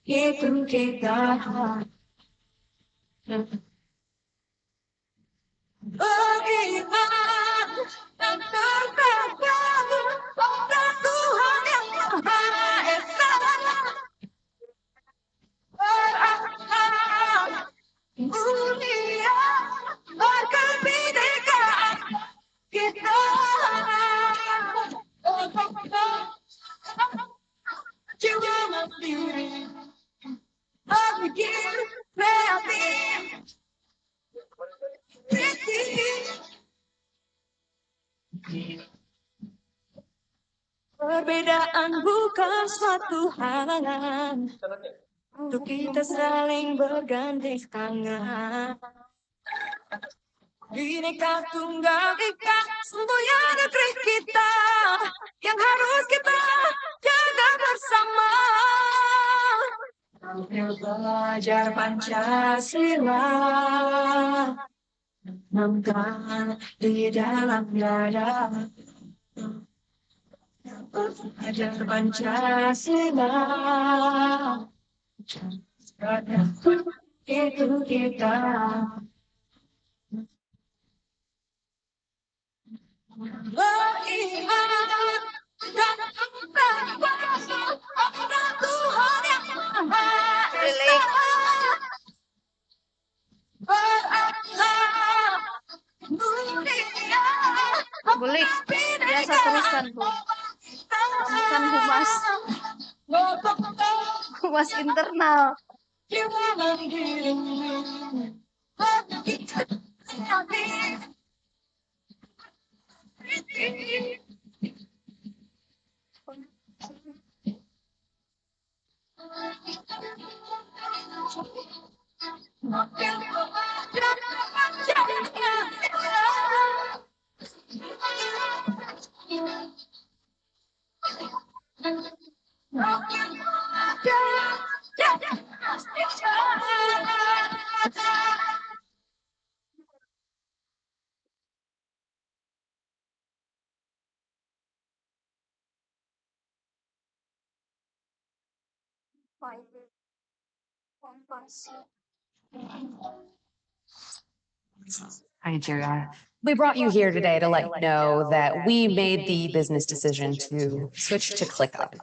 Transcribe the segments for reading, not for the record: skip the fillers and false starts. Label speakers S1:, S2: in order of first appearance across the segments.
S1: itu kita beriman dan berpegang pada Tuhan yang Maha Esa, berakhlak mulia, berkebinekaan kita. Jiwa mandiri, berpikir kreatif, kritis. Perbedaan bukan suatu halangan untuk kita saling bergandeng tangan. Bineka Tunggal Ika, semboyan negeri kita yang harus kita jaga bersama. Belajar Pancasila, tanamkan di dalam dada. Belajar Pancasila, itu kita. Beriman dan bertakwa pada Tuhan yang Maha Esa, berakhlak mulia,
S2: Boleh, biasa teruskan Bu. Bukan humas internal.
S1: jiwa mandiri,
S3: Hi, Jira. We brought you here today to let you know that we made the business decision to switch to ClickUp.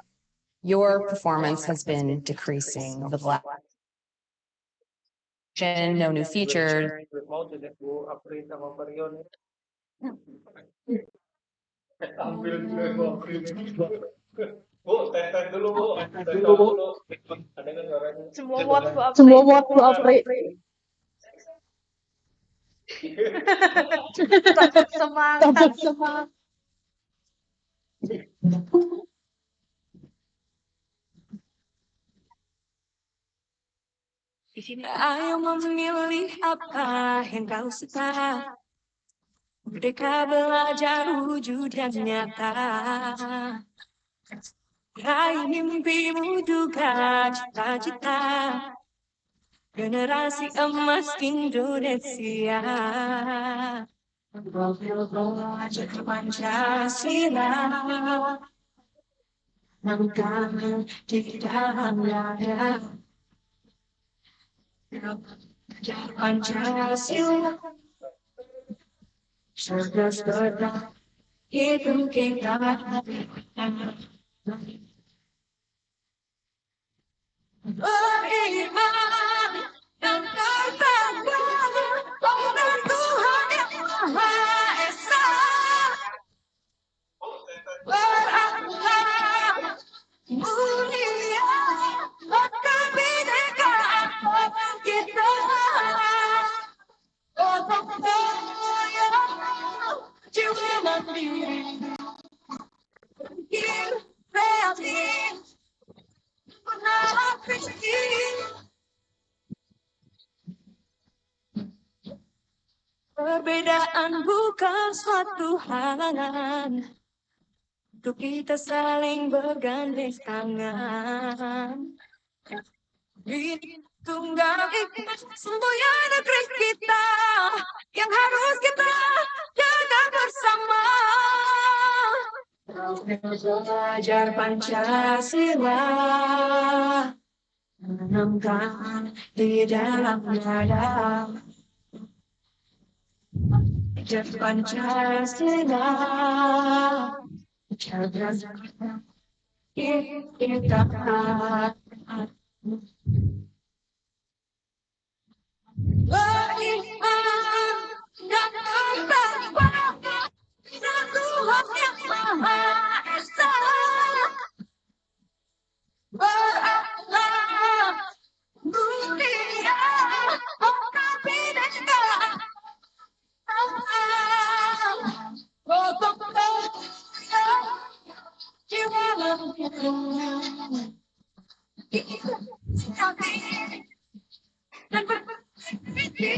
S3: Your performance has been decreasing over the last. No new features.
S4: Bu, tes dulu Bu, tes dulu. Ada kan suaranya?
S2: Semua vote Bu
S5: Semua
S2: Apri.
S5: vote Bu Apri.
S2: Tetap semangat.
S5: Tetap semangat.
S1: Di sini ayo memilih apa yang kau suka. Merdeka belajar wujud yang nyata. Raih mimpimu juga cita-cita. Generasi emas Indonesia. Belajar Pancasila, tanamkan di dalam dada. Belajar Pancasila, cerdas cerdas itu kita. Beriman dan bertakwa pada Tuhan yang Maha Esa, berakhlak mulia, kebinekaan kita. Gotong royong, jiwa mandiri, berpikir kreatif, pernah pikir. Perbedaan bukan suatu halangan untuk kita saling bergandeng tangan. Ini tunggal ika, semboyan negeri kita yang harus kita jaga bersama. Belajar Pancasila, Tanamkan di dalam dada Ajar Pancasila cerdas kita beriman dan bertakwa pada Tuhan yang Maha Esa berakhlak mulia orang bineka gotong royong jiwa lembut dan berbudi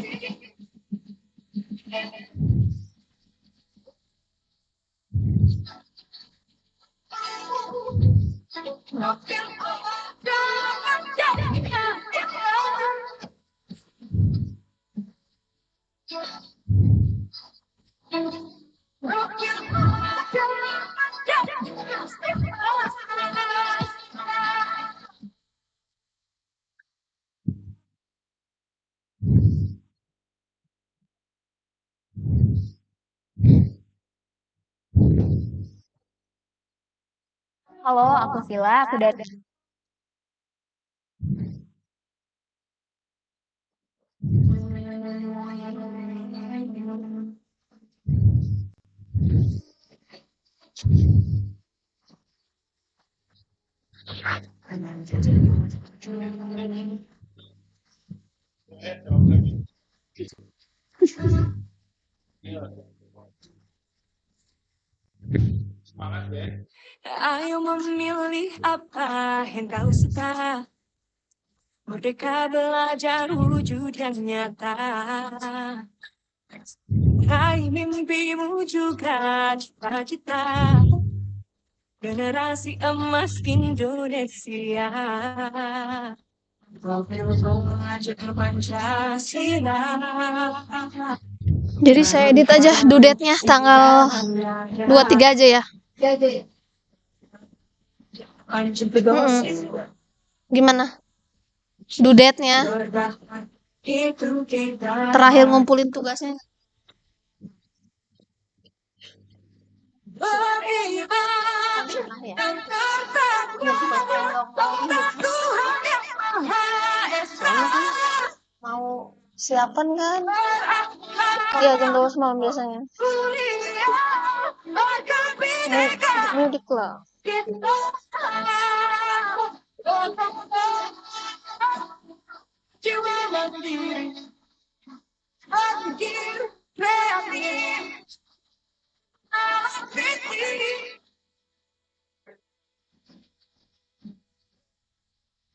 S2: Halo, aku Sila, aku dari
S4: Semangat ya.
S1: Ayo memilih apa yang kau suka. Merdeka belajar wujud yang nyata. Raih mimpimu juga cita-cita. Generasi emas Indonesia. Profil pelajar Pancasila.
S2: Jadi saya edit aja dudetnya tanggal 23 aja ya. Gimana? Dudetnya terakhir ngumpulin tugasnya. Mau siapan kan? Iya, jam 12 malam biasanya. Mudik lah.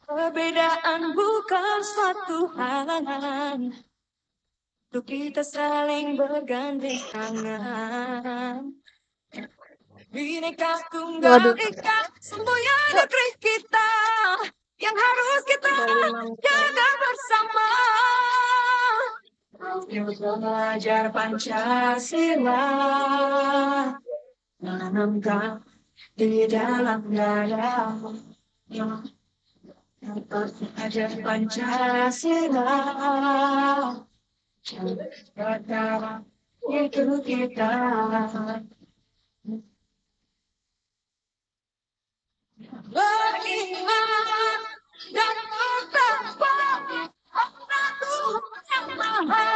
S1: Perbedaan bukan suatu halangan untuk kita saling bergandeng tangan. Bineka Tunggal Ika, semboyan negeri kita yang harus kita jaga bersama. Belajar Pancasila, tanamkan di dalam dada. Belajar Pancasila, kata itu kita. Beriman dan bertakwa pada Tuhan yang Maha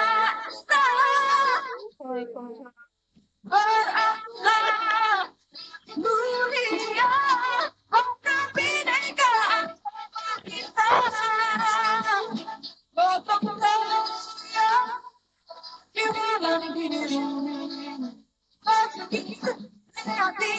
S1: Esa. Berakhlak mulia orang bineka kita. Gotong royong jiwa lembut hati.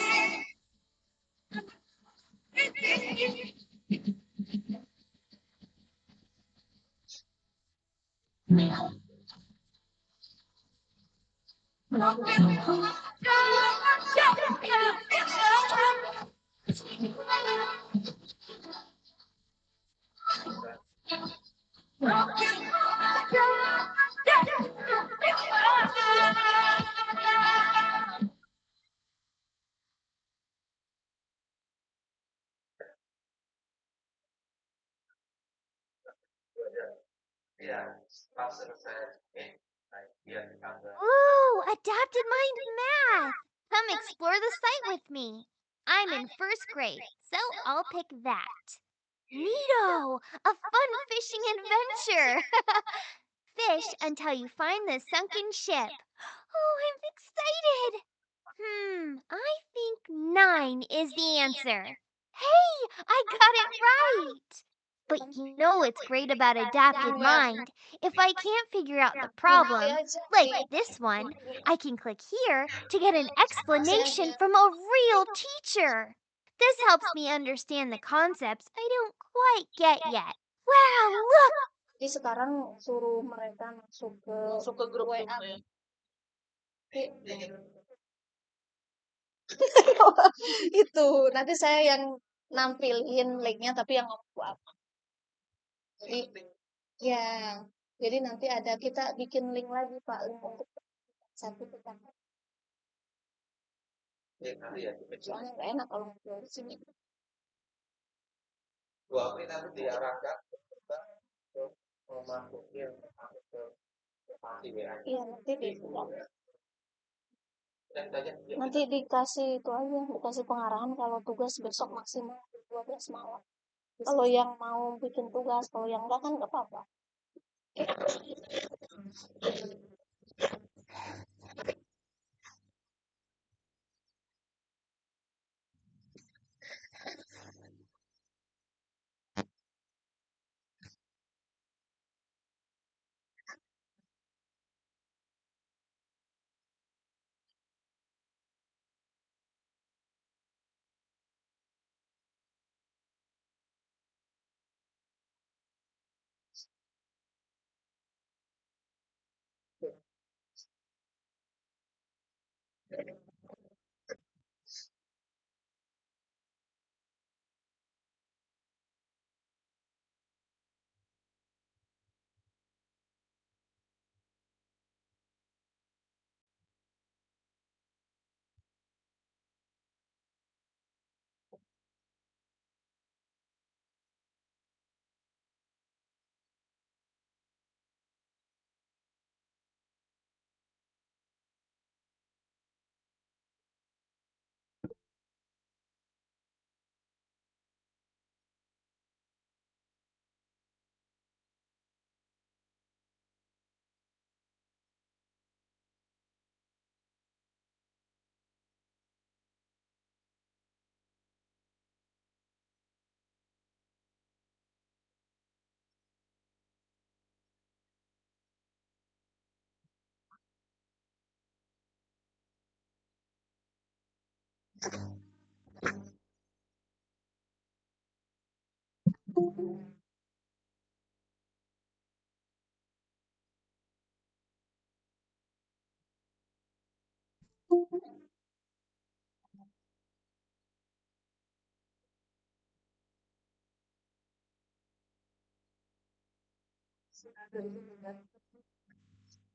S5: Ooh, adapted mind math. Come explore the site with me. I'm in first grade, so I'll pick that. Neato! A fun fishing adventure! Fish until you find the sunken ship. Oh, I'm excited! I think 9 is the answer. Hey, I got it right! But you know what's great about adapted mind? If I can't figure out the problem, like this one, I can click here to get an explanation from a real teacher. This helps me understand the concepts I don't quite get yet. Wow, look!
S2: Jadi sekarang suruh mereka masuk ke grup WA. Itu nanti saya yang nampilin linknya tapi yang ngomong apa. Ya, jadi nanti kita bikin link lagi Pak, link untuk satu kita. Soalnya nggak enak kalau ngobrol di sini. Iya, nanti dikasih itu aja, dikasih pengarahan kalau tugas besok maksimal 12 malam. Kalau yang mau bikin tugas, kalau yang enggak kan nggak apa-apa.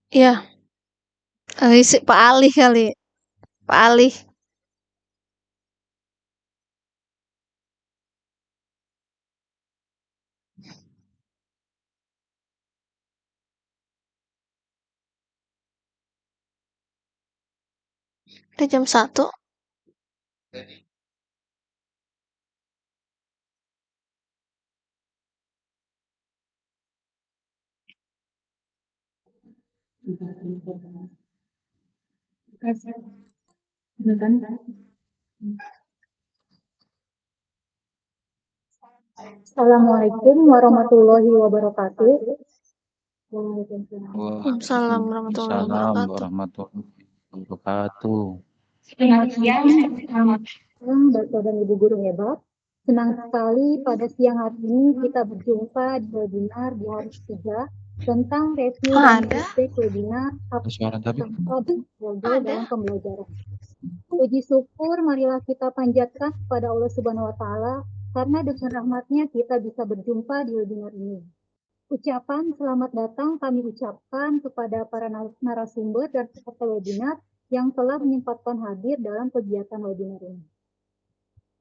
S2: Iya, si Pak Ali kali. Pak Ali. Udah jam 1.
S6: Assalamualaikum warahmatullahi wabarakatuh.
S2: Waalaikumsalam warahmatullahi
S7: Waalaikumsalam
S2: wabarakatuh.
S7: warahmatullahi wabarakatuh.
S6: Selamat siang, Bapak dan Ibu guru hebat. Senang sekali pada siang hari ini kita berjumpa di webinar di hari ketiga tentang review dan feedback webinar
S7: Suara tapi
S6: dalam pembelajaran. Puji syukur marilah kita panjatkan kepada Allah Subhanahu wa Ta'ala karena dengan rahmatnya kita bisa berjumpa di webinar ini. Ucapan selamat datang kami ucapkan kepada para narasumber dan peserta webinar yang telah menyempatkan hadir dalam kegiatan webinar ini.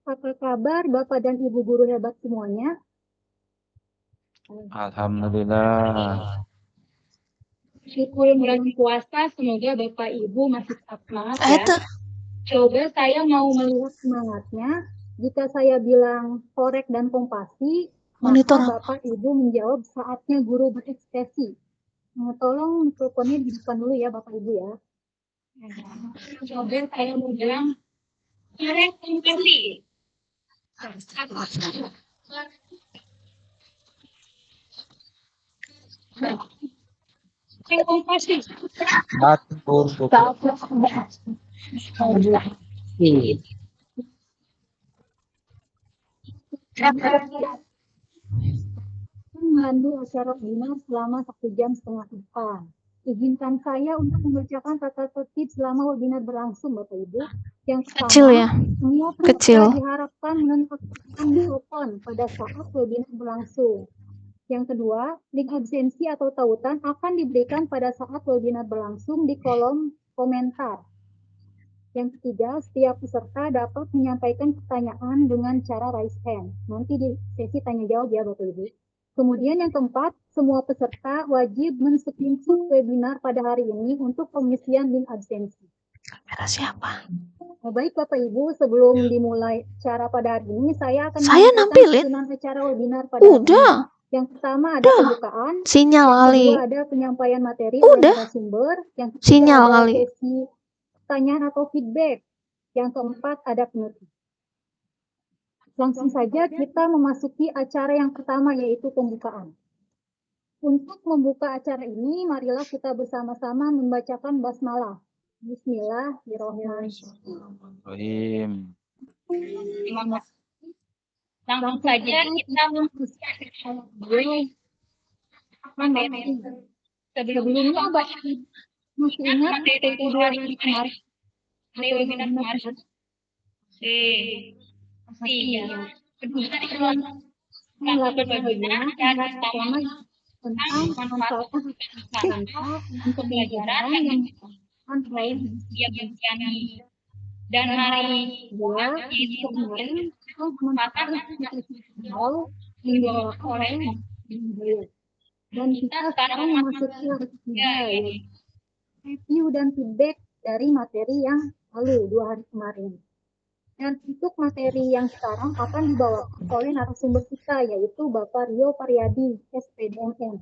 S6: Apa kabar Bapak dan Ibu guru hebat semuanya?
S7: Alhamdulillah.
S6: Syukur bulan puasa, semoga Bapak Ibu masih tetap semangat ya. Coba saya mau melihat semangatnya. Jika saya bilang korek dan kompasi, maka Bapak Ibu menjawab saatnya guru berekspresi. Tolong mikrofonnya dihidupkan dulu ya Bapak Ibu ya. Coba saya mau bilang korek kompasi. Kompasi. Memandu acara webinar selama 1,5 jam ke depan. Izinkan saya untuk membacakan tata tertib selama webinar berlangsung, Bapak Ibu. Yang pertama, semua peserta diharapkan menonaktifkan mikrofon pada saat webinar berlangsung. Yang kedua, link absensi atau tautan akan diberikan pada saat webinar berlangsung di kolom komentar. Yang ketiga, setiap peserta dapat menyampaikan pertanyaan dengan cara raise hand. Nanti di sesi tanya jawab ya Bapak Ibu. Kemudian yang keempat, semua peserta wajib men-screenshot webinar pada hari ini untuk pengisian link absensi.
S2: Kamera siapa?
S6: Baik Bapak Ibu, sebelum dimulai acara pada hari ini, saya akan
S2: nampilin
S6: acara webinar pada hari ini. Yang pertama ada pembukaan,
S2: sinyal
S6: yang
S2: kali.
S6: kedua ada penyampaian materi oleh narasumber, yang ketiga
S2: Sinyal
S6: ada
S2: kali.
S6: sesi pertanyaan atau feedback, yang keempat ada penutup. Langsung saja kita memasuki acara yang pertama yaitu pembukaan. Untuk membuka acara ini, marilah kita bersama-sama membacakan basmalah. Bismillahirrahmanirrahim. Langsung saja kita memasuki acara materi. Sebelumnya Bapak masih ingat materi 2 hari kemarin? Materi webinar kemarin? Pasti ya. Kedua melakukan webinar cara pertama tentang manfaat untuk pembelajaran yang lain dan hari kedua yaitu kemarin manfaat yang oleh dan kita sekarang memasuki hari ketiga yaitu review dan feedback dari materi yang lalu 2 hari kemarin. Dan untuk materi yang sekarang akan dibawakan oleh narasumber kita, yaitu Bapak Rio Paryadi, SPDMM.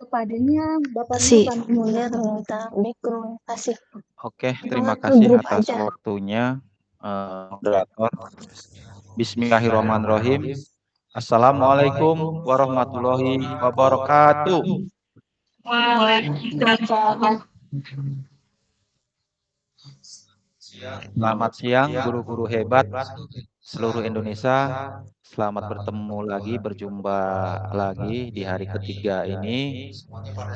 S6: Kepadanya Bapak Rio kami
S2: minta mikro, kasih.
S7: Oke, terima kasih atas waktunya, moderator. Bismillahirrahmanirrahim. Assalamualaikum warahmatullahi wabarakatuh.
S6: Waalaikumsalam.
S7: Selamat siang guru-guru hebat seluruh Indonesia. Selamat bertemu lagi, berjumpa lagi di hari ketiga ini.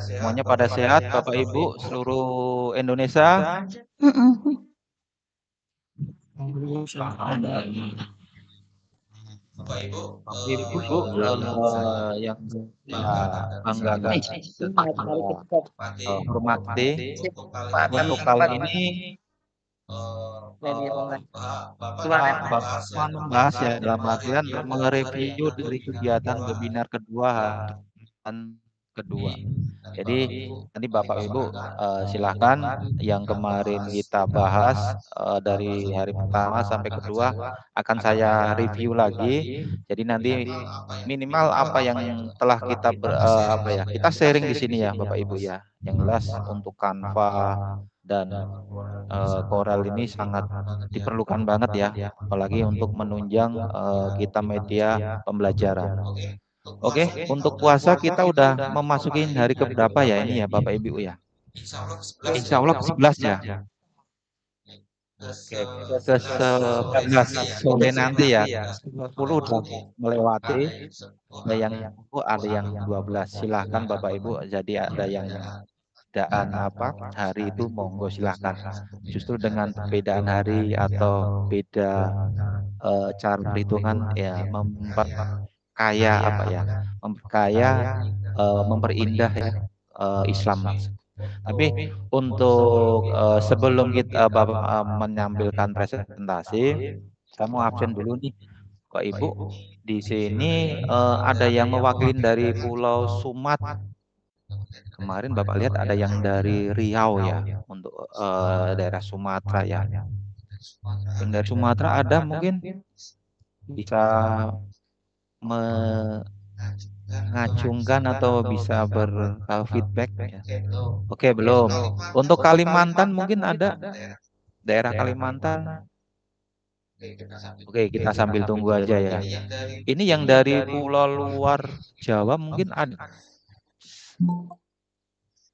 S7: Semuanya pada sehat Bapak Ibu seluruh Indonesia? Bapak Ibu yang banggakan, hormati, untuk kali ini Bapak membahas ya dalam artian mereview dari kegiatan webinar kedua. Jadi nanti Bapak Ibu silahkan yang kemarin kita bahas dari hari pertama sampai kedua akan saya review lagi. Jadi nanti minimal apa yang telah kita kita sharing di sini ya Bapak Ibu ya. Yang jelas untuk Canva dan Corel ini sangat diperlukan banget ya, apalagi untuk menunjang kita media pembelajaran. Oke, untuk puasa kita udah memasuki hari keberapa ya ini ya Bapak Ibu ya? Insya Allah ke-11 ya. Oke, ke-11 sore nanti ya. 10 udah melewati. Ada yang 12. Silahkan Bapak Ibu, jadi ada yang hari itu monggo silahkan. Justru dengan perbedaan hari atau beda cara perhitungan ya memperindah ya Islam. Tapi untuk sebelum kita Bapak menampilkan presentasi, saya mau absen dulu nih Bapak Ibu. di sini ada yang mewakili dari Pulau Sumat. Kemarin Bapak lihat ada yang dari Riau ya, untuk daerah Sumatera ya. Yang dari Sumatera ada mungkin bisa mengacungkan atau bisa berfeedback ya. Oke, belum. Untuk Kalimantan mungkin ada daerah Kalimantan. Oke, kita sambil tunggu aja ya. Ini yang dari pulau luar Jawa mungkin ada.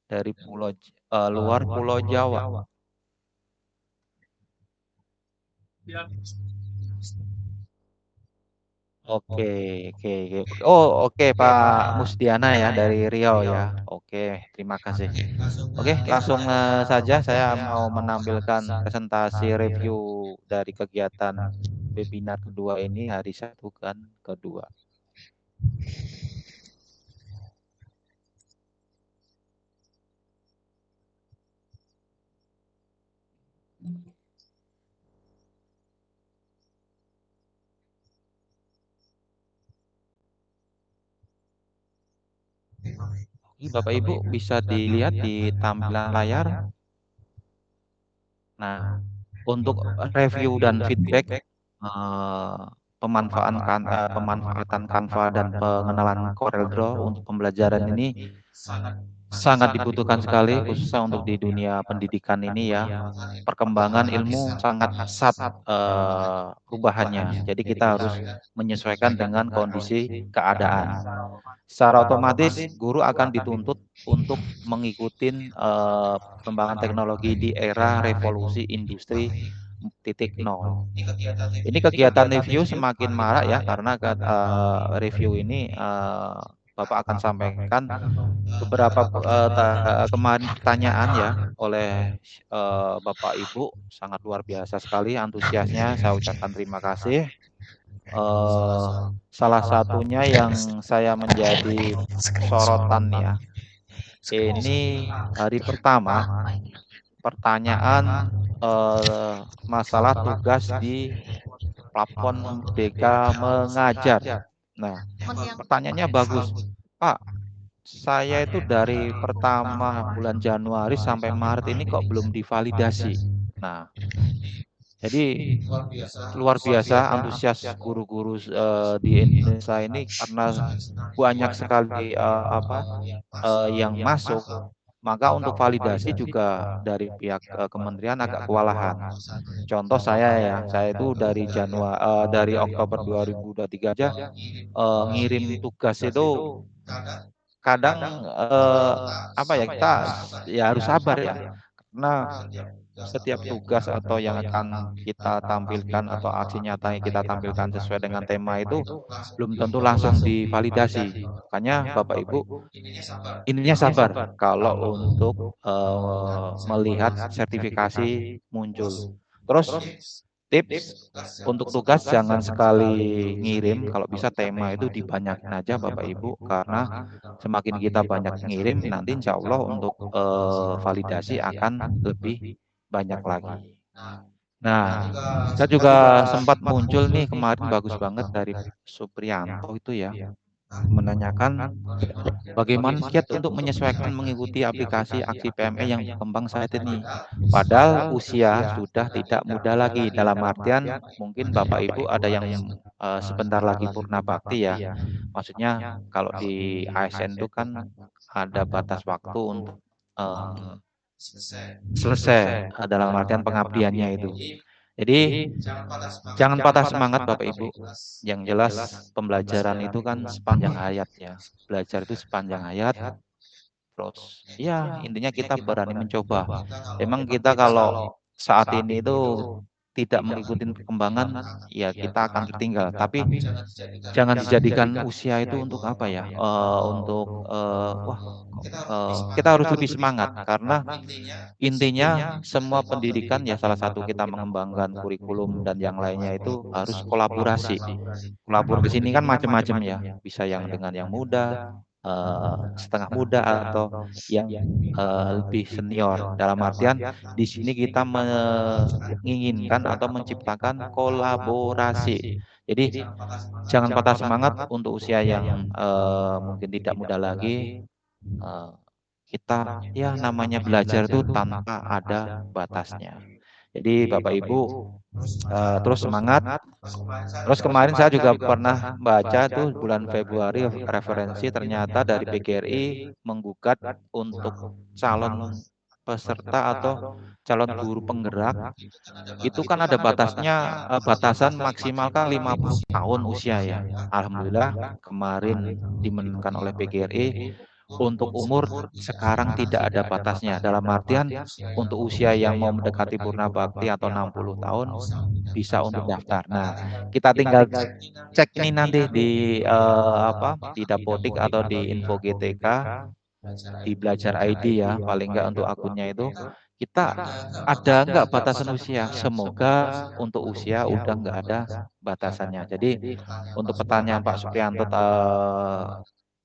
S7: Dari pulau luar Pulau Jawa. Oke, oke, oke. Oh, oke Pak Musdiana ya dari Riau ya. Oke, terima kasih. Oke, langsung saja saya mau menampilkan presentasi review dari kegiatan webinar kedua ini hari Sabtu kan kedua. Bapak Ibu bisa dilihat di tampilan layar. Nah, untuk review dan feedback pemanfaatan Canva dan pengenalan CorelDRAW untuk pembelajaran ini sangat dibutuhkan sekali, khususnya untuk di dunia pendidikan ini ya. Perkembangan ilmu sangat pesat perubahannya. Jadi kita harus menyesuaikan dengan kondisi keadaan. Secara otomatis guru akan dituntut untuk mengikuti perkembangan teknologi di era revolusi industri 4.0. Ini kegiatan review semakin marak ya, karena review ini Bapak akan sampaikan beberapa kemarin pertanyaan ya oleh Bapak Ibu, sangat luar biasa sekali antusiasnya, saya ucapkan terima kasih. Salah satunya yang saya menjadi sorotan ya, ini hari pertama pertanyaan masalah tugas di platform Merdeka Mengajar. Nah, pertanyaannya bagus, Pak. Saya itu dari pertama bulan Januari sampai Maret ini kok belum divalidasi. Nah, jadi luar biasa antusias guru-guru di Indonesia ini karena banyak sekali yang masuk. Maka untuk validasi juga dari pihak kementerian agak kewalahan. Contoh saya ya, saya itu dari Oktober 2023 aja ngirim tugas itu kadang kita ya harus sabar ya, karena setiap tugas atau yang akan kita tampilkan atau aksi nyata yang kita tampilkan sesuai dengan tema itu belum tentu langsung divalidasi. Makanya Bapak Ibu ininya sabar kalau untuk melihat sertifikasi muncul. Terus tips untuk tugas jangan sekali ngirim, kalau bisa tema itu dibanyakin aja Bapak Ibu, karena semakin kita banyak ngirim nanti insya Allah untuk validasi akan lebih banyak lagi. Nah, saya juga sempat muncul nih kemarin, bagus banget dari Supriyanto itu ya, menanyakan bagaimana kiat untuk menyesuaikan mengikuti aplikasi aksi PME yang berkembang saat ini. Padahal usia sudah tidak muda lagi, dalam artian mungkin Bapak Ibu ada yang sebentar lagi purna bakti ya. Maksudnya kalau di ASN itu kan ada batas waktu untuk selesai dalam artian pengabdiannya itu. Jadi jangan patah semangat Bapak Ibu. Yang jelas pembelajaran itu kan sepanjang hayat ya. Belajar itu sepanjang hayat. Terus ya intinya kita berani mencoba. Emang kita kalau saat ini itu tidak mengikuti perkembangan, ya kita akan tertinggal. Tapi jangan dijadikan usia itu untuk apa ya? Kita harus lebih semangat, karena intinya semua pendidikan ya salah satu kita mengembangkan kurikulum dan yang lainnya itu harus kolaborasi. Kolaborasi ini kan macam-macam ya, bisa yang dengan yang muda, setengah muda atau yang lebih senior. Dalam artian di sini kita menginginkan atau menciptakan kolaborasi. Jadi jangan patah semangat untuk usia yang mungkin tidak muda lagi. Kita ya namanya belajar itu tanpa ada batasnya. Jadi Bapak Ibu terus semangat. Terus kemarin saya juga pernah baca tuh bulan Februari referensi ternyata dari PGRI menggugat untuk calon peserta atau calon guru penggerak itu kan ada batasnya batasan maksimal kan 50 tahun usia ya. Alhamdulillah kemarin dimenangkan oleh PGRI untuk umur sekarang tidak ada batasnya. Dalam artian untuk usia yang mau mendekati purna bakti atau 60 tahun bisa untuk daftar. Nah, kita tinggal cek nih nanti di di Dapodik atau di Info GTK di Belajar ID ya, paling enggak untuk akunnya itu kita ada enggak batasan usia? Semoga untuk usia udah enggak ada batasannya. Jadi untuk pertanyaan Pak Supriyanto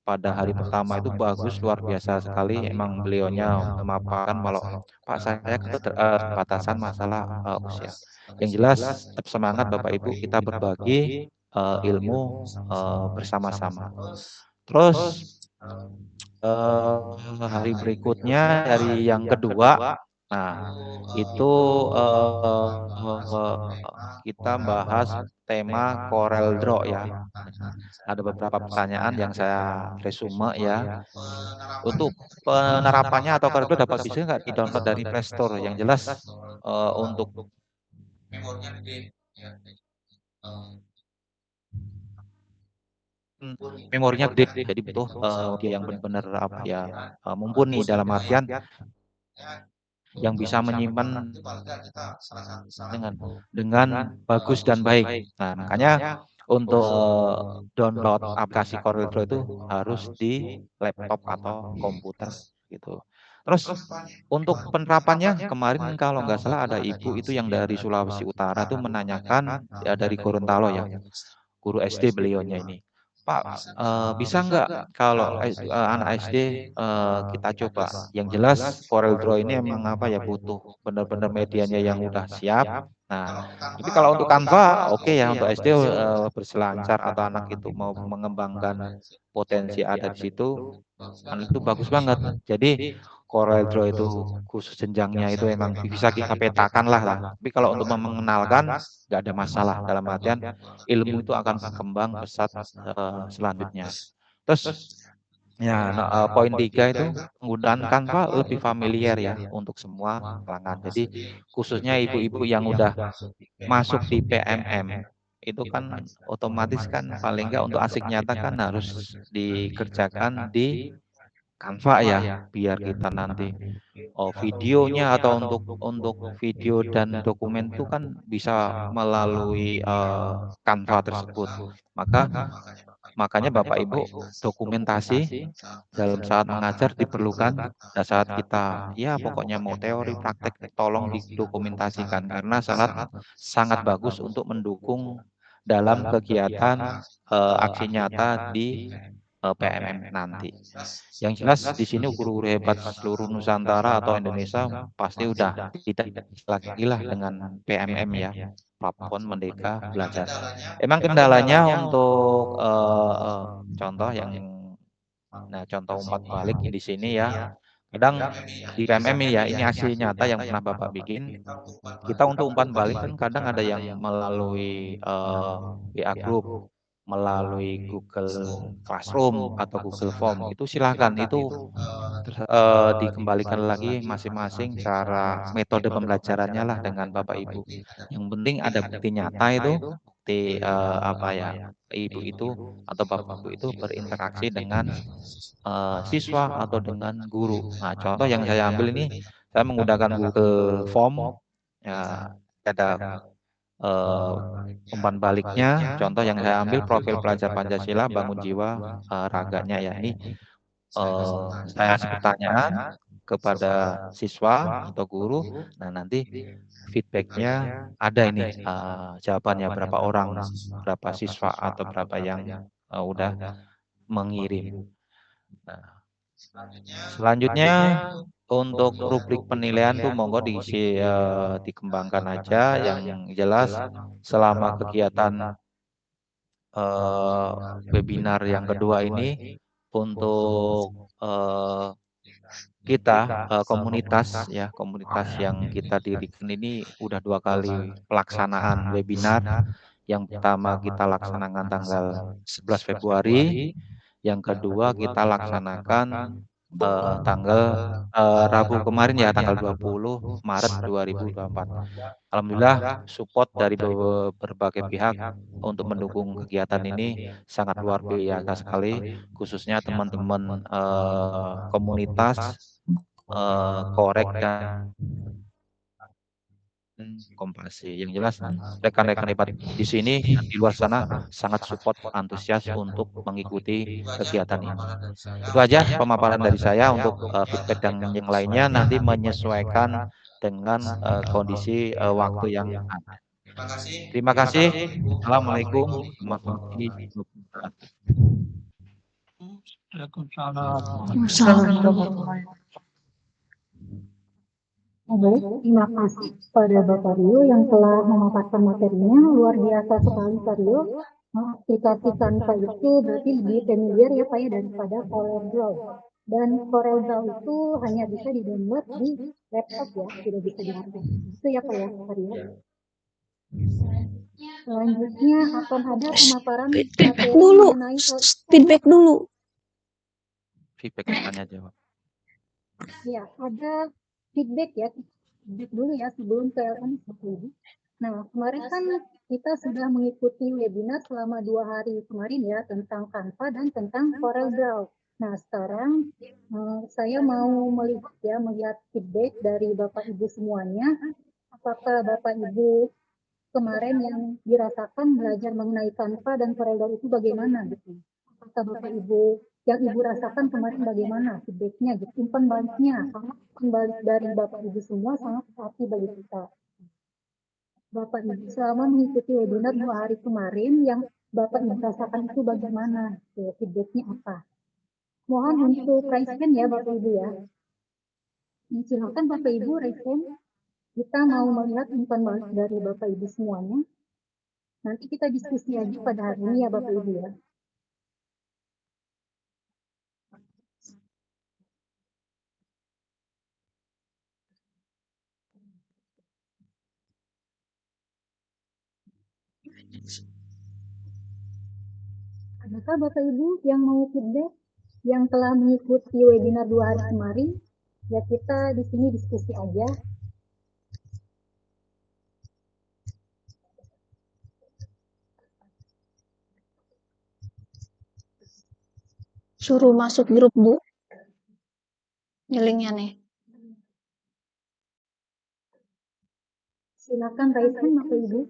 S7: pada hari pertama itu bagus, luar biasa sekali. Emang beliaunya memaparkan kalau Pak saya batasan masalah usia. Yang jelas tetap semangat Bapak Ibu, kita berbagi ilmu bersama-sama. Terus hari berikutnya dari yang kedua, nah itu kita bahas tema Corel Draw ya. Ada beberapa pertanyaan yang saya resume ya. Untuk penerapannya atau Corel Draw dapat bisa nggak di-download dari Play Store? Yang jelas untuk memorinya gede, jadi butuh dia yang benar-benar mumpuni dalam artian yang bisa menyimpan dengan bagus dan baik. Nah, makanya untuk download aplikasi Corel Draw itu harus di laptop atau komputer gitu. Terus untuk penerapannya kemarin kalau nggak salah ada ibu itu yang dari Sulawesi Utara tuh menanyakan ya dari Gorontalo ya, guru SD beliaunya ini. Pak, bisa nggak kalau anak SD kita coba? Yang jelas Corel Draw ini emang butuh benar-benar medianya yang udah siap. Nah, tapi kalau untuk Canva, oke ya untuk SD berselancar atau anak itu mau mengembangkan potensi ada di situ, itu bagus banget. Jadi Corel Draw itu khusus jenjangnya itu emang bisa kita petakan lah. Tapi kalau untuk mengenalkan nggak ada masalah dalam artian ilmu itu akan berkembang pesat selanjutnya. Terus ya poin 3 itu penggunaan Canva lebih familiar ya untuk semua kalangan. Jadi khususnya ibu-ibu yang udah masuk di PMM itu kan otomatis kan paling nggak untuk asik nyata kan harus dikerjakan di Canva ya, biar kita nanti videonya atau untuk video dan dokumen itu kan bisa melalui Canva tersebut. Makanya Bapak Ibu dokumentasi dalam saat mengajar diperlukan pada saat kita ya pokoknya mau teori praktek tolong didokumentasikan karena sangat bagus untuk mendukung dalam kegiatan aksi nyata di PMM nanti. Yang jelas di sini guru-guru hebat seluruh Nusantara atau Indonesia pasti udah tidak lagi lah dengan PMM ya, Papon Merdeka Belajar. Emang kendalanya untuk contoh contoh umpat balik di sini ya. Kadang di PMM ya, ini aksi nyata yang pernah Bapak bikin. Kita untuk umpan balik kan kadang ada yang melalui WA Group, melalui Google Classroom atau Google Form itu silahkan itu dikembalikan lagi masing-masing cara metode pembelajarannya lah dengan Bapak Ibu. Yang penting ada bukti nyata itu bukti ibu itu atau bapak ibu itu berinteraksi dengan siswa atau dengan guru. Nah contoh yang saya ambil ini saya menggunakan Google Form ya ada umpan baliknya, contoh yang saya ambil profil pelajar Pancasila bangun jiwa raganya ya ini saya kasih pertanyaan kepada siswa atau guru, nah nanti feedbacknya ada ini jawabannya berapa orang, berapa siswa atau berapa yang udah mengirim. Nah, selanjutnya untuk rubrik penilaian tuh monggo dikembangkan aja yang jelas selama kegiatan webinar yang kedua ini untuk kita komunitas ya, komunitas yang kita dirikan ini udah 2 kali pelaksanaan webinar. Yang pertama kita laksanakan tanggal 11 Februari, yang kedua kita laksanakan tanggal Rabu kemarin ya, tanggal 20 Maret 2024. Alhamdulillah support dari berbagai pihak untuk mendukung kegiatan ini sangat luar biasa sekali, khususnya teman-teman komunitas Korek dan Kompasi. Yang jelas rekan-rekan hebat di sini dan di luar sana sangat support, antusias untuk mengikuti kegiatan ini. Itu aja pemaparan dari saya. Untuk feedback dan yang lainnya nanti menyesuaikan dengan kondisi waktu yang ada. Terima kasih. Assalamualaikum warahmatullahi wabarakatuh.
S6: Baik, terima kasih pada Bapak Rio yang telah memaparkan materinya. Luar biasa sekali Pak Rio. Aplikasi Canva itu berarti lebih familiar ya Pak ya daripada CorelDRAW. Dan CorelDRAW itu hanya bisa di-download di laptop ya, tidak bisa di HP. Itu ya Pak ya, Pak Rio. Selanjutnya akan ada pemaparan materi mengenai
S1: Feedback dulu.
S7: Feedback tanya jawab.
S6: Ya, ada feedback ya, feedback dulu ya sebelum PLN ini. Nah, kemarin kan kita sudah mengikuti webinar selama 2 hari kemarin ya tentang Canva dan tentang CorelDRAW. Nah, sekarang saya mau melihat feedback dari Bapak Ibu semuanya. Apakah Bapak Ibu kemarin yang dirasakan belajar mengenai Canva dan CorelDRAW itu bagaimana gitu? Apakah Bapak Ibu yang Ibu rasakan kemarin bagaimana feedbacknya gitu? Umpan baliknya, umpan balik dari Bapak Ibu semua sangat berarti bagi kita. Bapak Ibu selama mengikuti webinar 2 hari kemarin yang Bapak Ibu rasakan itu bagaimana? Feedbacknya apa? Mohon untuk raise hand ya Bapak Ibu ya. Silakan Bapak Ibu raise hand. Kita mau melihat umpan balik dari Bapak Ibu semuanya. Nanti kita diskusi aja pada hari ini ya Bapak Ibu ya. Adakah Bapak Ibu yang mau feedback yang telah mengikuti webinar 2 hari kemarin? Ya kita di sini diskusi aja.
S2: Suruh masuk grup Bu. Linknya nih.
S6: Silakan raise hand Bapak Ibu.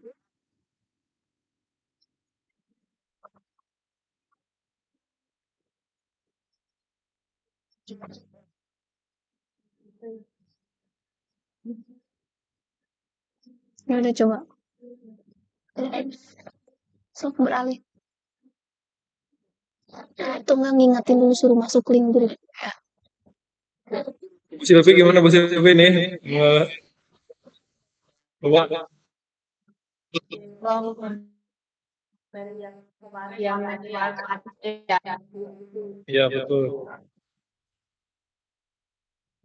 S2: Ya udah coba. Sok beralih. Atau nggak ngingetin dulu suruh masuk link dulu.
S4: Bu Silvi gimana Bu Silvi nih? Bawa. Iya betul.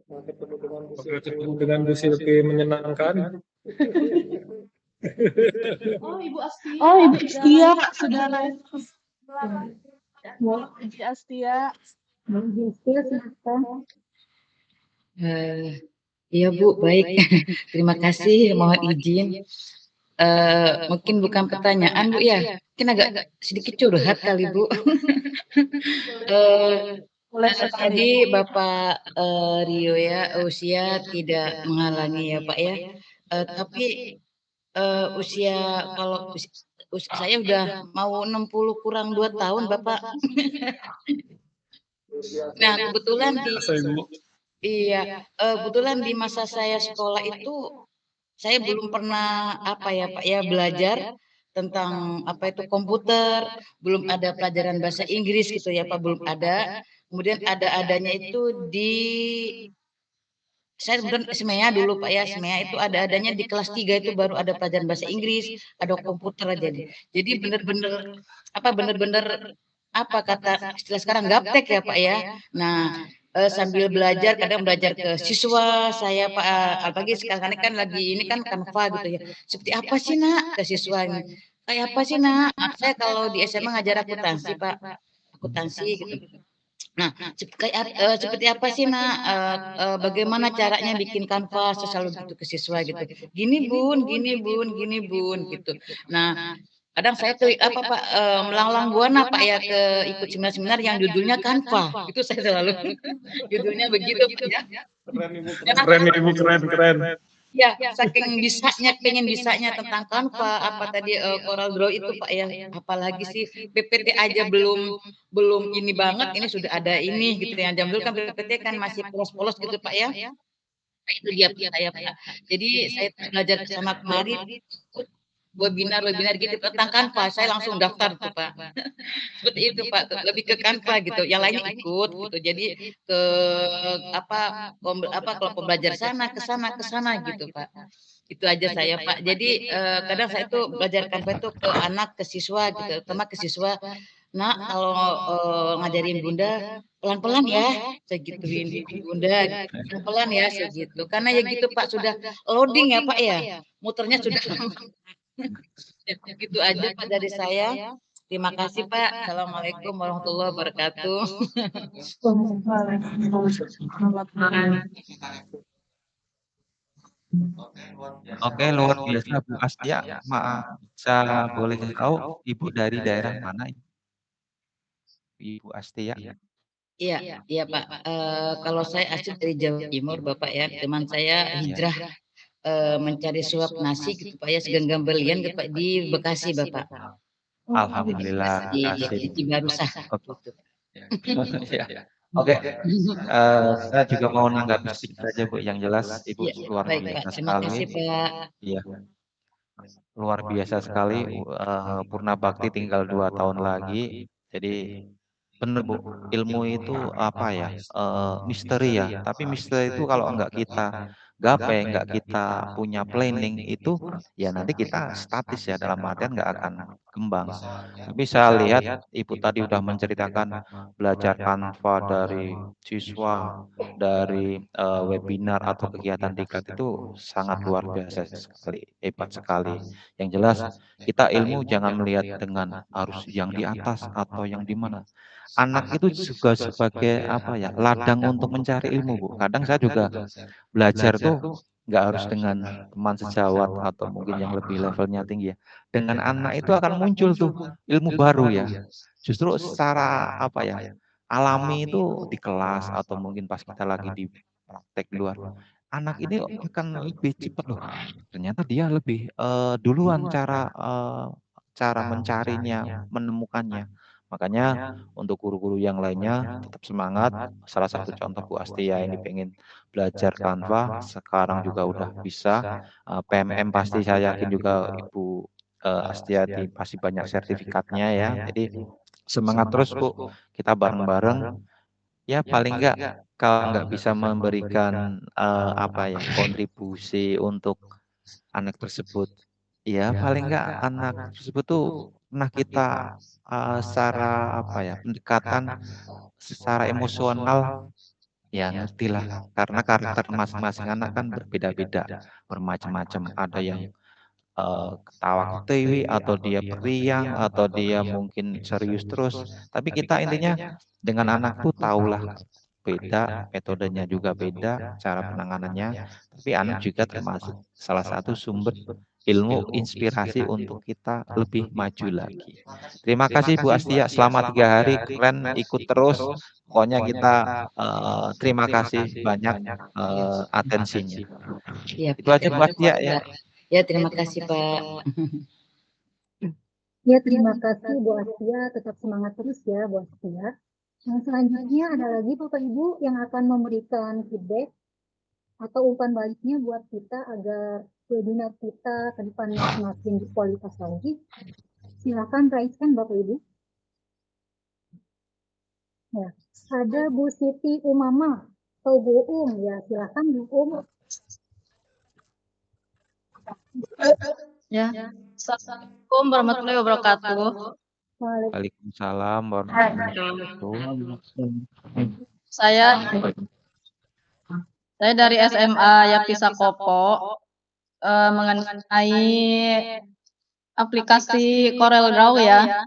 S4: Apakah ketemu dengan Bu Silvi menyenangkan?
S8: Oh Ibu Astia sudah live. Ibu Astia.
S6: Silakan.
S9: Iya Bu, baik. Terima kasih, mohon izin. Mungkin bukan pertanyaan Bu ya, mungkin agak sedikit curhat kali Bu. Tadi Bapak Rio ya, usia tidak menghalangi ya Pak ya. Tapi usia kalau usia saya udah mau 60 kurang 2 tahun Bapak. Nah kebetulan kebetulan di masa saya sekolah itu saya belum pernah apa ya Pak ya belajar tentang apa itu komputer, belum ada pelajaran bahasa Inggris gitu ya Pak, belum ada. Kemudian adanya itu di saya kebetulan SMEA dulu Pak ya, SMEA itu ada-adanya di kelas 3 itu baru ada pelajaran bahasa Inggris, ada komputer aja. Jadi bener-bener apa kata istilah sekarang gaptek ya Pak ya. Nah, sambil belajar kadang belajar ke siswa saya Pak, apalagi sekarang kan lagi ini kan Canva gitu ya. Seperti apa sih Nak ke siswa ini? Kayak apa sih Nak? Saya kalau di SMA ngajar akuntansi Pak, akuntansi gitu. Nah, seperti apa sih Nak? Bagaimana caranya bikin kanvas? Saya selalu gitu ke siswa gitu. Gini Bun, gini Bun, gini Bun gitu. Nah, kadang saya tuh apa Pak melanglang buana Pak ya ke ikut seminar-seminar yang judulnya kanva. Itu saya selalu judulnya begitu Pak ya.
S4: Keren Ibu, keren.
S9: Ya, saking bisanya, pengen bisanya tentang Canva, apa tadi Corel Draw itu Pak ya, apalagi sih PPT aja belum ini banget, ini sudah ada ini gitu ya. Jam dulu kan PPT kan masih polos-polos gitu Pak ya. Itu dia saya Pak. Jadi saya belajar ke sana kemari webinar gitu tentang Canva, saya langsung daftar tuh Pak. Seperti itu Pak, lebih ke Canva gitu. Yang lainnya ikut gitu. Jadi ke apa kalau pembelajar sana ke sana gitu Pak. Itu aja saya Pak. Jadi kadang saya tuh belajar Canva itu ke anak, ke siswa gitu, terutama ke siswa. Nak kalau ngajarin Bunda pelan-pelan ya, saya gituin Bunda, pelan-pelan ya segitu. Karena ya gitu Pak sudah loading ya Pak ya, muternya sudah. Ya, gitu aja Pak dari saya. Terima kasih Pak. Assalamualaikum warahmatullahi wabarakatuh.
S7: Oke, luar biasa Bu Astia. Maaf, saya boleh tahu Ibu dari daerah mana? Ibu Astia.
S9: Iya, iya Pak. Kalau saya asli dari Jawa Timur Bapak ya, teman saya hijrah mencari suap nasi gitu Pak ya, segenggam belian gitu Pak di Bekasi Bapak.
S7: Alhamdulillah.
S9: Di Cibarusah.
S7: Oke. Ya. Oke, saya juga mau menanggapi sedikit saja Bu. Yang jelas Ibu luar
S9: Baik Pak,
S7: biasa
S9: terima
S7: sekali.
S9: kasih Pak.
S7: Iya, luar biasa sekali. Purna Bakti tinggal 2 tahun lagi. Jadi bener Bu, ilmu itu apa ya? Misteri ya. Tapi misteri itu kalau enggak kita gapai, enggak kita punya planning itu ya nanti kita statis ya, dalam artian enggak akan kembang. Tapi saya lihat Ibu tadi udah menceritakan belajar Canva dari siswa, dari webinar atau kegiatan diklat itu sangat luar biasa sekali, hebat sekali. Yang jelas kita ilmu jangan melihat dengan arus yang di atas atau yang di mana. Anak itu juga sebagai apa ya, ladang untuk mencari ilmu Bu. Kadang saya juga belajar tuh nggak harus dengan teman sejawat atau mungkin yang lebih levelnya tinggi ya. Dengan anak itu akan muncul tuh ilmu baru ya. Justru secara apa ya, alami itu di kelas atau mungkin pas kita lagi di praktek di luar. Anak ini akan lebih cepat loh. Ternyata dia lebih duluan cara mencarinya, menemukannya. Makanya untuk guru-guru yang lainnya tetap semangat. Salah satu contoh Bu Astia ini pengen belajar Canva, sekarang juga udah bisa. PMM pasti saya yakin juga Ibu Astiati pasti banyak sertifikatnya ya. Jadi semangat terus Bu, kita bareng-bareng. Ya paling enggak kalau nggak bisa memberikan apa ya, kontribusi untuk anak tersebut, ya paling enggak anak tersebut tuh pernah kita secara apa ya, pendekatan secara emosional ya ngertilah, karena karakter masing-masing anak kan berbeda-beda, bermacam-macam. Ada yang ketawa ketiwi atau dia periang atau dia mungkin serius terus. Tapi kita intinya dengan anak tuh tahulah beda, metodenya juga beda, cara penanganannya. Tapi anak juga termasuk salah satu sumber ilmu inspirasi untuk kita lebih maju lagi. Terima kasih Bu Astia, selama 3 hari keren ikut terus. Pokoknya kita terima kasih banyak atensinya.
S9: Ya,
S7: Itu aja Bu Astia ya.
S9: Ya, terima kasih Pak.
S6: Ya, terima kasih Bu Astia, tetap semangat terus ya Bu Astia. Yang selanjutnya ada lagi Bapak Ibu yang akan memberikan feedback atau umpan baliknya buat kita agar webinar kita ke depannya semakin berkualitas lagi. Silakan raiskan Bapak Ibu. Ya, ada Bu Siti Umama. atau Bu ya silakan Bu
S8: Ya. Assalamualaikum warahmatullahi wabarakatuh.
S7: Waalaikumsalam warahmatullahi wabarakatuh.
S8: Saya dari SMA Yapisa Kopo mengenai aplikasi CorelDRAW ya.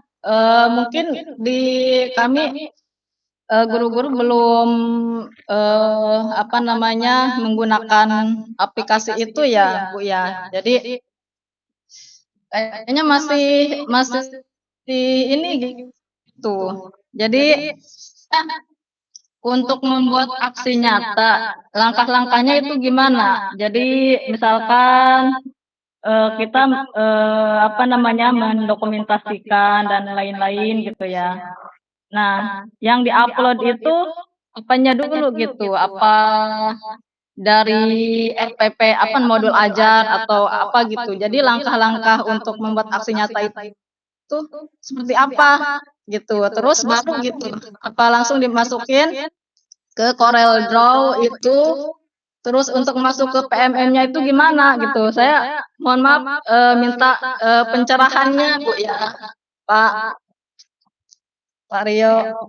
S8: Mungkin di kami guru-guru belum menggunakan aplikasi itu ya Bu ya. Jadi kayaknya masih ini gitu. Jadi untuk membuat aksi nyata, langkah-langkahnya itu gimana? Jadi misalkan kita mendokumentasikan dan lain-lain gitu ya. Nah, yang diupload itu apanya dulu gitu? Apa dari RPP modul ajar atau apa gitu. Jadi langkah-langkah untuk membuat aksi nyata itu seperti apa gitu. Terus baru gitu. Apa langsung dimasukin ke CorelDRAW itu, terus untuk masuk ke PMM-nya itu gimana gitu. Saya mohon maaf minta pencerahannya Bu ya, Pak Rio.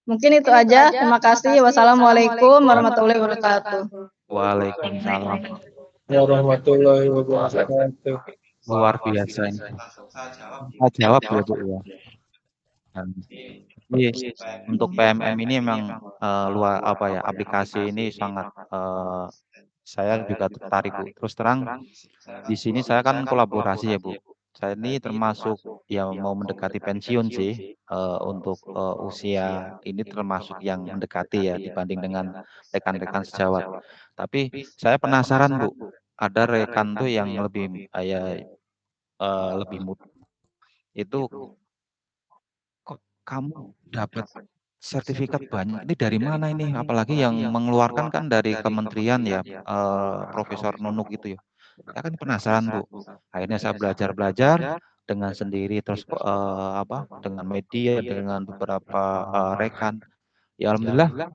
S8: Mungkin itu aja. Terima kasih. Wassalamualaikum warahmatullahi wabarakatuh.
S7: Waalaikumsalam
S4: warahmatullahi wabarakatuh.
S7: luar biasa ini. Saya jawab ya Bu ya. Jadi untuk PMM ini memang luar aplikasi ini sangat saya juga tertarik Bu. Terus terang di sini saya kan kolaborasi ya Bu. Saya ini termasuk yang mau mendekati pensiun sih untuk usia ini termasuk yang mendekati ya dibanding dengan rekan-rekan sejawat. Tapi saya penasaran Bu, ada rekan tuh yang lebih lebih muda itu kok kamu dapat sertifikat banyak ini dari mana ini? Apalagi yang mengeluarkan kan dari kementerian ya, Profesor Nunuk itu ya. Saya kan penasaran Bu. Akhirnya saya belajar-belajar dengan sendiri terus dengan media, dengan beberapa rekan. Ya alhamdulillah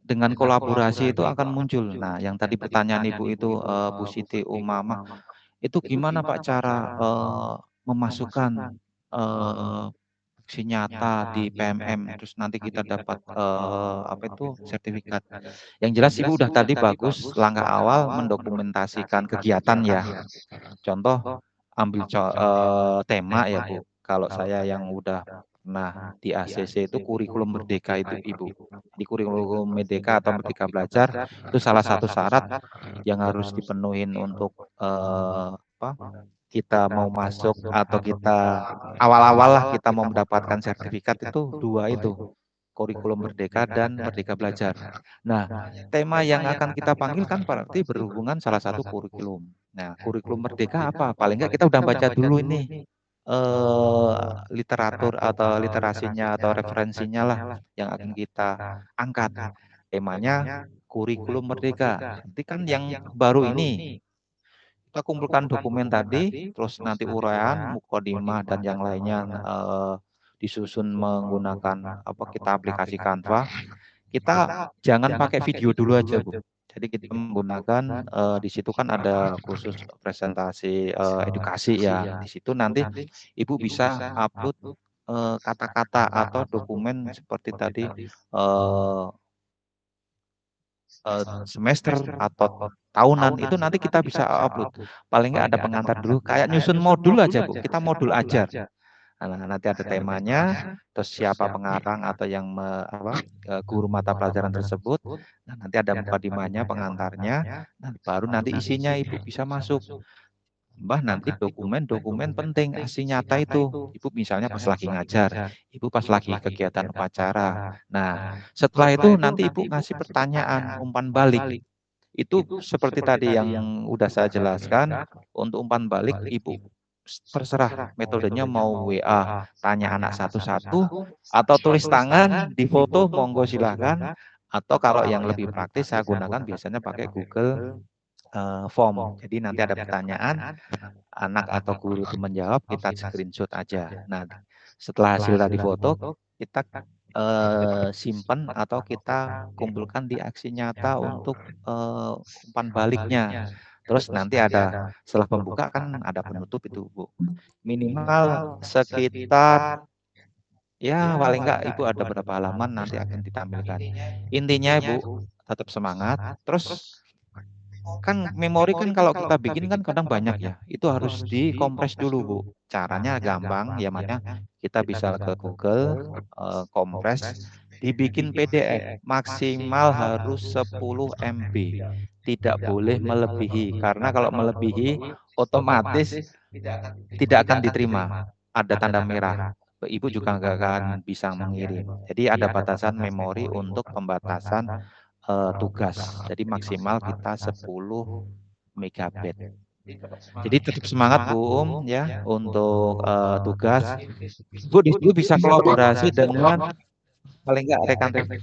S7: dengan kolaborasi itu akan muncul. Nah, yang tadi pertanyaan Ibu itu Bu Siti Umamah, itu gimana Pak cara memasukkan aksi nyata di PMM terus nanti kita dapat sertifikat. Yang jelas Ibu udah tadi bagus langkah awal mendokumentasikan kegiatan ya. Contoh ambil tema ya Bu. Kalau saya yang udah pernah di ACC itu kurikulum merdeka itu Ibu. Di kurikulum merdeka atau Merdeka Belajar itu salah satu syarat yang harus dipenuhin untuk kita mau masuk atau kita awal-awal lah kita mau mendapatkan sertifikat itu dua itu kurikulum merdeka dan Merdeka Belajar. Nah, tema yang akan kita panggil kan berarti berhubungan salah satu kurikulum. Nah, kurikulum merdeka apa? Paling enggak kita udah baca dulu ini literatur atau literasinya atau referensinya lah yang akan kita angkat. Temanya kurikulum merdeka. Nanti kan yang baru ini kita kumpulkan dokumen tadi, terus nanti uraian, mukadimah dan yang lainnya disusun menggunakan kita aplikasi Canva. Kita jangan pakai video dulu aja Bu. Jadi kita menggunakan di situ kan ada khusus presentasi edukasi ya. Di situ nanti Ibu bisa upload kata-kata atau dokumen seperti tadi semester atau tahunan itu nanti kita bisa upload. Paling nggak ada pengantar dulu, kayak nyusun modul aja Bu. Kita modul ajar. Nah, nanti ada temanya, terus siapa pengarang atau yang guru mata pelajaran tersebut. Nah, nanti ada mukadimahnya, pengantarnya, dan baru nanti isinya Ibu bisa masuk. Mbah nanti dokumen-dokumen penting aksi nyata itu. Ibu misalnya pas lagi ngajar, Ibu pas lagi kegiatan upacara. Nah, setelah itu nanti Ibu ngasih pertanyaan, umpan balik. Itu seperti tadi yang udah saya jelaskan, untuk umpan balik Ibu terserah metodenya mau WA, tanya anak satu-satu, atau tulis tangan, di foto, monggo silahkan. Atau kalau yang lebih praktis saya gunakan biasanya pakai Google Form. Jadi nanti ada pertanyaan, anak atau guru itu menjawab, kita screenshot aja. Nah, setelah hasil tadi foto, kita simpan atau kita kumpulkan di aksi nyata untuk umpan baliknya. Terus nanti ada setelah pembuka kan ada penutup itu Bu. Minimal sekitar ya paling enggak Ibu ada berapa halaman nanti akan ditampilkan. Intinya Ibu tetap semangat. Terus kan memori kan kalau kita bikin kan kadang banyak ya. Itu harus dikompres dulu Bu. Caranya gampang ya makanya kita bisa ke Google kompres dibikin PDF maksimal harus 10 MB. Tidak boleh melebihi karena kalau melebihi otomatis tidak akan diterima. Ada tanda merah. Ibu juga nggak akan bisa mengirim. Jadi ada batasan memori untuk pembatasan tugas. Jadi maksimal kita 10 megabyte. Jadi tetap semangat Bu ya untuk tugas. Bu bisa kolaborasi dengan paling enggak rekan-rekan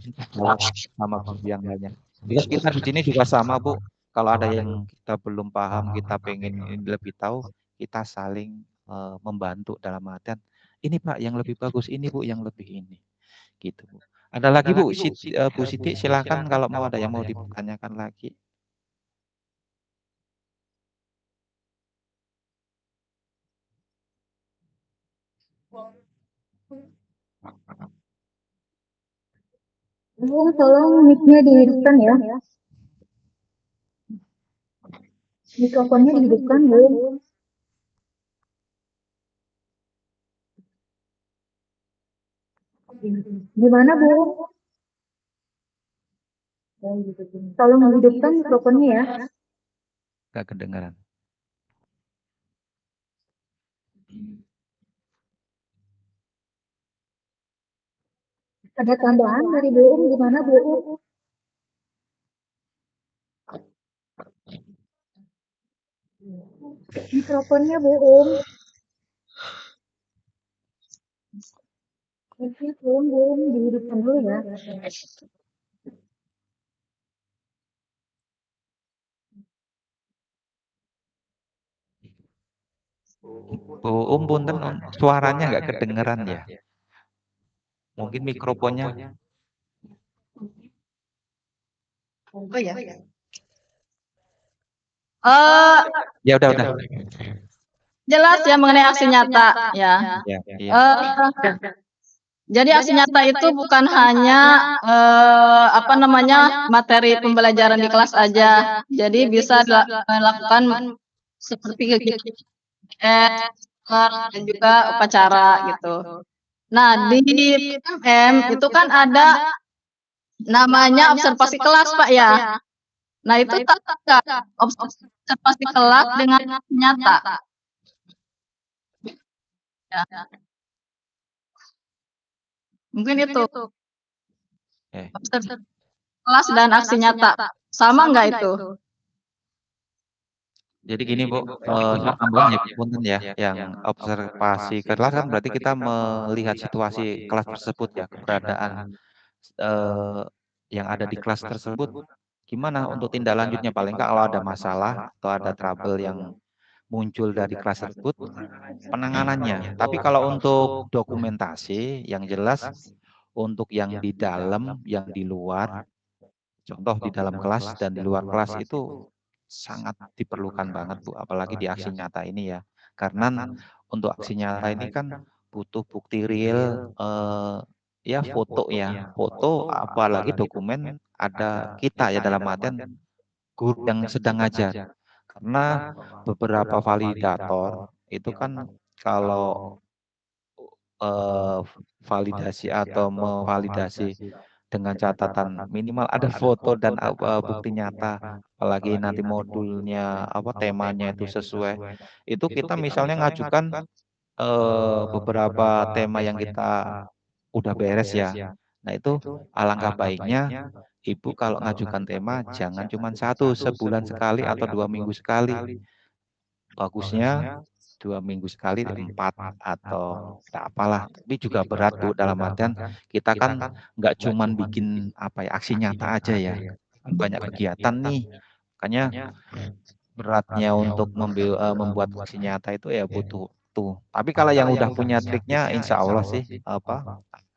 S7: sama guru yang lainnya. Because kita di sini juga sama Bu. Kalau ada yang kita belum paham, kita pengen lebih tahu, kita saling membantu dalam artian ini Pak yang lebih bagus, ini Bu yang lebih ini. Gitu Bu. Ada lagi Bu, Bu Siti silakan kalau mau ada yang mau ditanyakan lagi.
S6: Bu, tolong mic-nya dihidupkan ya. Mikrofonnya dihidupkan, Bu. Gimana, Bu? Tolong dihidupkan mikrofonnya ya.
S7: Gak kedengaran.
S6: Ada tambahan dari Bu gimana Bu? Mikrofonnya Bu Miknya belum dihidupkan dulu ya.
S7: Bu punten suaranya nggak kedengeran ya. Mungkin mikrofonnya.
S8: Oh ya.
S7: Ya udah.
S8: Jelas ya mengenai aksi nyata ya. Jadi aksi nyata itu bukan hanya materi pembelajaran di kelas aja. Jadi bisa dilakukan seperti kegiatan dan juga upacara gitu. Nah, di PMM itu kan ada namanya observasi kelas Pak ya. Nah itu tak observasi kelas dengan nyata. Ya. Mungkin itu. Observasi kelas dan aksi nyata. Sama nggak itu?
S7: Jadi gini Bu, tambahan ya punten ya, yang observasi kelas kan berarti kita melihat situasi kelas tersebut ya, keberadaan yang ada di kelas tersebut. Gimana untuk tindak lanjutnya paling nggak kalau ada masalah atau ada trouble yang muncul dari kelas tersebut, penanganannya. Tapi kalau untuk dokumentasi yang jelas untuk yang di dalam, yang di luar, contoh di dalam kelas dan di luar kelas itu sangat diperlukan banget Bu, apalagi di aksi nyata ini ya. Karena untuk aksi nyata ini kan butuh bukti real, ya foto ya, foto apalagi dokumen ada kita ya dalam artian guru yang sedang ngajar. Karena beberapa validator itu kan kalau validasi atau memvalidasi dengan catatan minimal ada foto dan bukti nyata, apalagi nanti modulnya temanya itu sesuai. Itu kita misalnya ngajukan beberapa tema yang kita udah beres ya. Nah itu alangkah baiknya Ibu kalau ngajukan tema jangan cuma satu, sebulan sekali atau 2 minggu sekali. Bagusnya 2 minggu sekali 4 atau tidak apalah. Tapi juga berat Bu dalam artian kita kan nggak cuman bikin aksi nyata aja ya. Kan banyak kegiatan nih. Makanya beratnya untuk membuat aksi nyata itu ya butuh tuh. Tapi kalau yang udah punya triknya insya Allah sih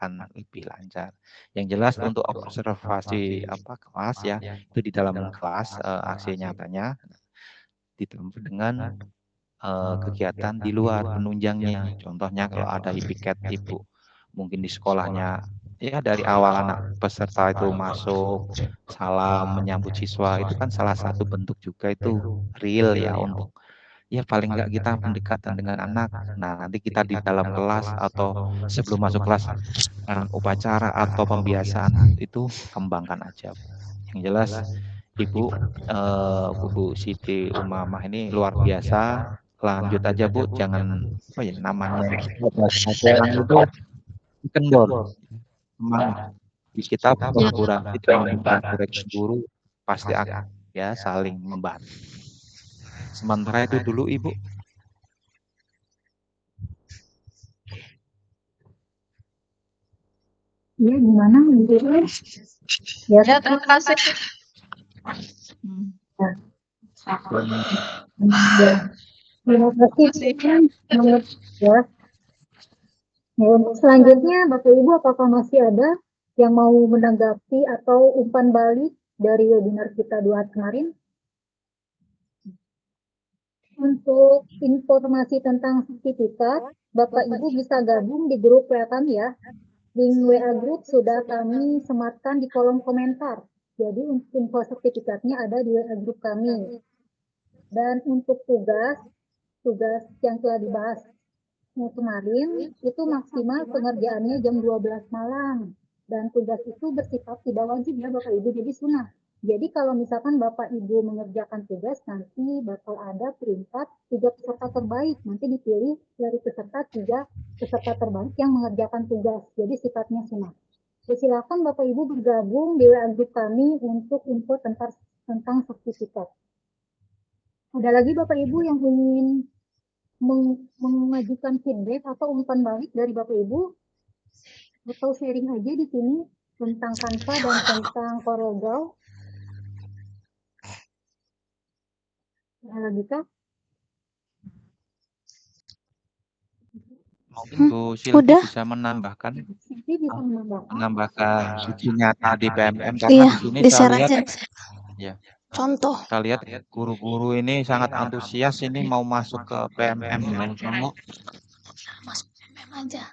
S7: akan lebih lancar. Yang jelas untuk observasi kelas ya, itu di dalam kelas aksi nyatanya ditambah dengan kegiatan di luar penunjangnya. Contohnya kalau ada piket Ibu, mungkin di sekolahnya ya dari awal anak peserta itu masuk, salam menyambut siswa itu kan salah satu bentuk juga itu real ya untuk ya paling enggak kita pendekatan dengan anak. Nah, nanti kita di dalam kelas atau sebelum masuk kelas upacara atau pembiasaan itu kembangkan aja. Yang jelas Ibu Bu Siti Umamah ini luar biasa. Lanjut aja Bu, jangan namanya itu kendor. Semangat. Kita kolaborasi dengan guru pasti akan ya saling membantu. Sementara itu dulu Ibu.
S6: Iya, gimana Ibu? Ya,
S8: terima kasih.
S6: Terima kasih. Ya. Untuk selanjutnya, Bapak Ibu, apakah masih ada yang mau menanggapi atau umpan balik dari webinar kita 2 hari kemarin? Untuk informasi tentang sertifikat, Bapak Ibu bisa gabung di grup WA kami ya. Link WA grup sudah kami sematkan di kolom komentar. Jadi untuk info sertifikatnya ada di WA grup kami. Dan untuk tugas yang telah dibahas kemarin itu maksimal pengerjaannya jam 12 malam. Dan tugas itu bersifat tidak wajib ya Bapak Ibu, jadi sunnah. Jadi kalau misalkan Bapak Ibu mengerjakan tugas, nanti bakal ada peringkat 3 peserta terbaik. Nanti dipilih dari peserta 3 peserta terbaik yang mengerjakan tugas. Jadi sifatnya sunnah. Silakan Bapak Ibu bergabung di WA grup kami untuk info tentang sertifikat. Ada lagi Bapak Ibu yang ingin mengajukan feedback atau umpan balik dari Bapak Ibu, atau sharing aja di sini tentang Canva dan tentang CorelDRAW. Ada lagi kah?
S7: Mungkin Bu Silvi bisa menambahkan uji nyata di PMM karena di sini saya lihat ya.
S2: Contoh.
S7: Kita lihat guru-guru ini sangat antusias ini mau masuk ke PMM dengan kamu.
S2: Masuk PMM aja.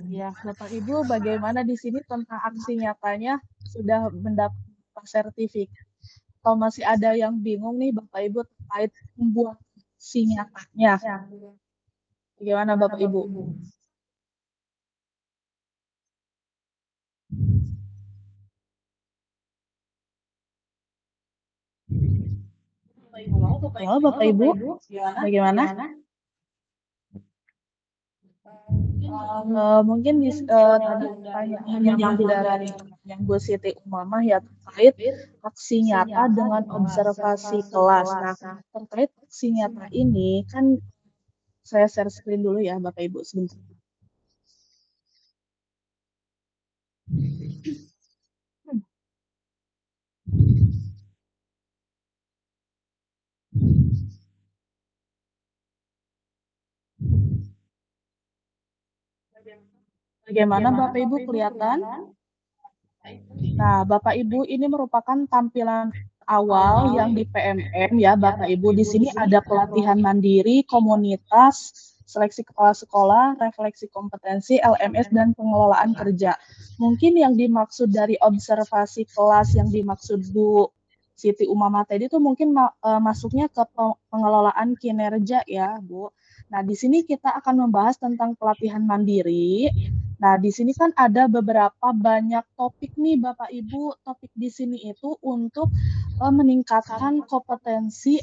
S10: Ya, Bapak Ibu, bagaimana di sini tentang aksi nyatanya sudah mendapat sertifikat? Atau masih ada yang bingung nih Bapak Ibu terkait membuat aksi nyatanya? Bagaimana Bapak Ibu? Halo Bapak Ibu, bagaimana? Mungkin tadi pertanyaan dari yang Bu Siti Umamah ya terkait aksi nyata dengan observasi kelas. Nah, terkait aksi nyata ini kan saya share screen dulu ya Bapak Ibu sebentar. Bagaimana Bapak Ibu kelihatan? Nah, Bapak Ibu ini merupakan tampilan awal yang di PMM ya Bapak Ibu. Di sini ada pelatihan mandiri, komunitas, seleksi kepala sekolah, refleksi kompetensi, LMS, dan pengelolaan kerja. Mungkin yang dimaksud dari observasi kelas yang dimaksud Bu Siti Umamah tadi itu mungkin masuknya ke pengelolaan kinerja ya Bu. Nah, di sini kita akan membahas tentang pelatihan mandiri. Nah, di sini kan ada beberapa banyak topik nih Bapak Ibu. Topik di sini itu untuk meningkatkan kompetensi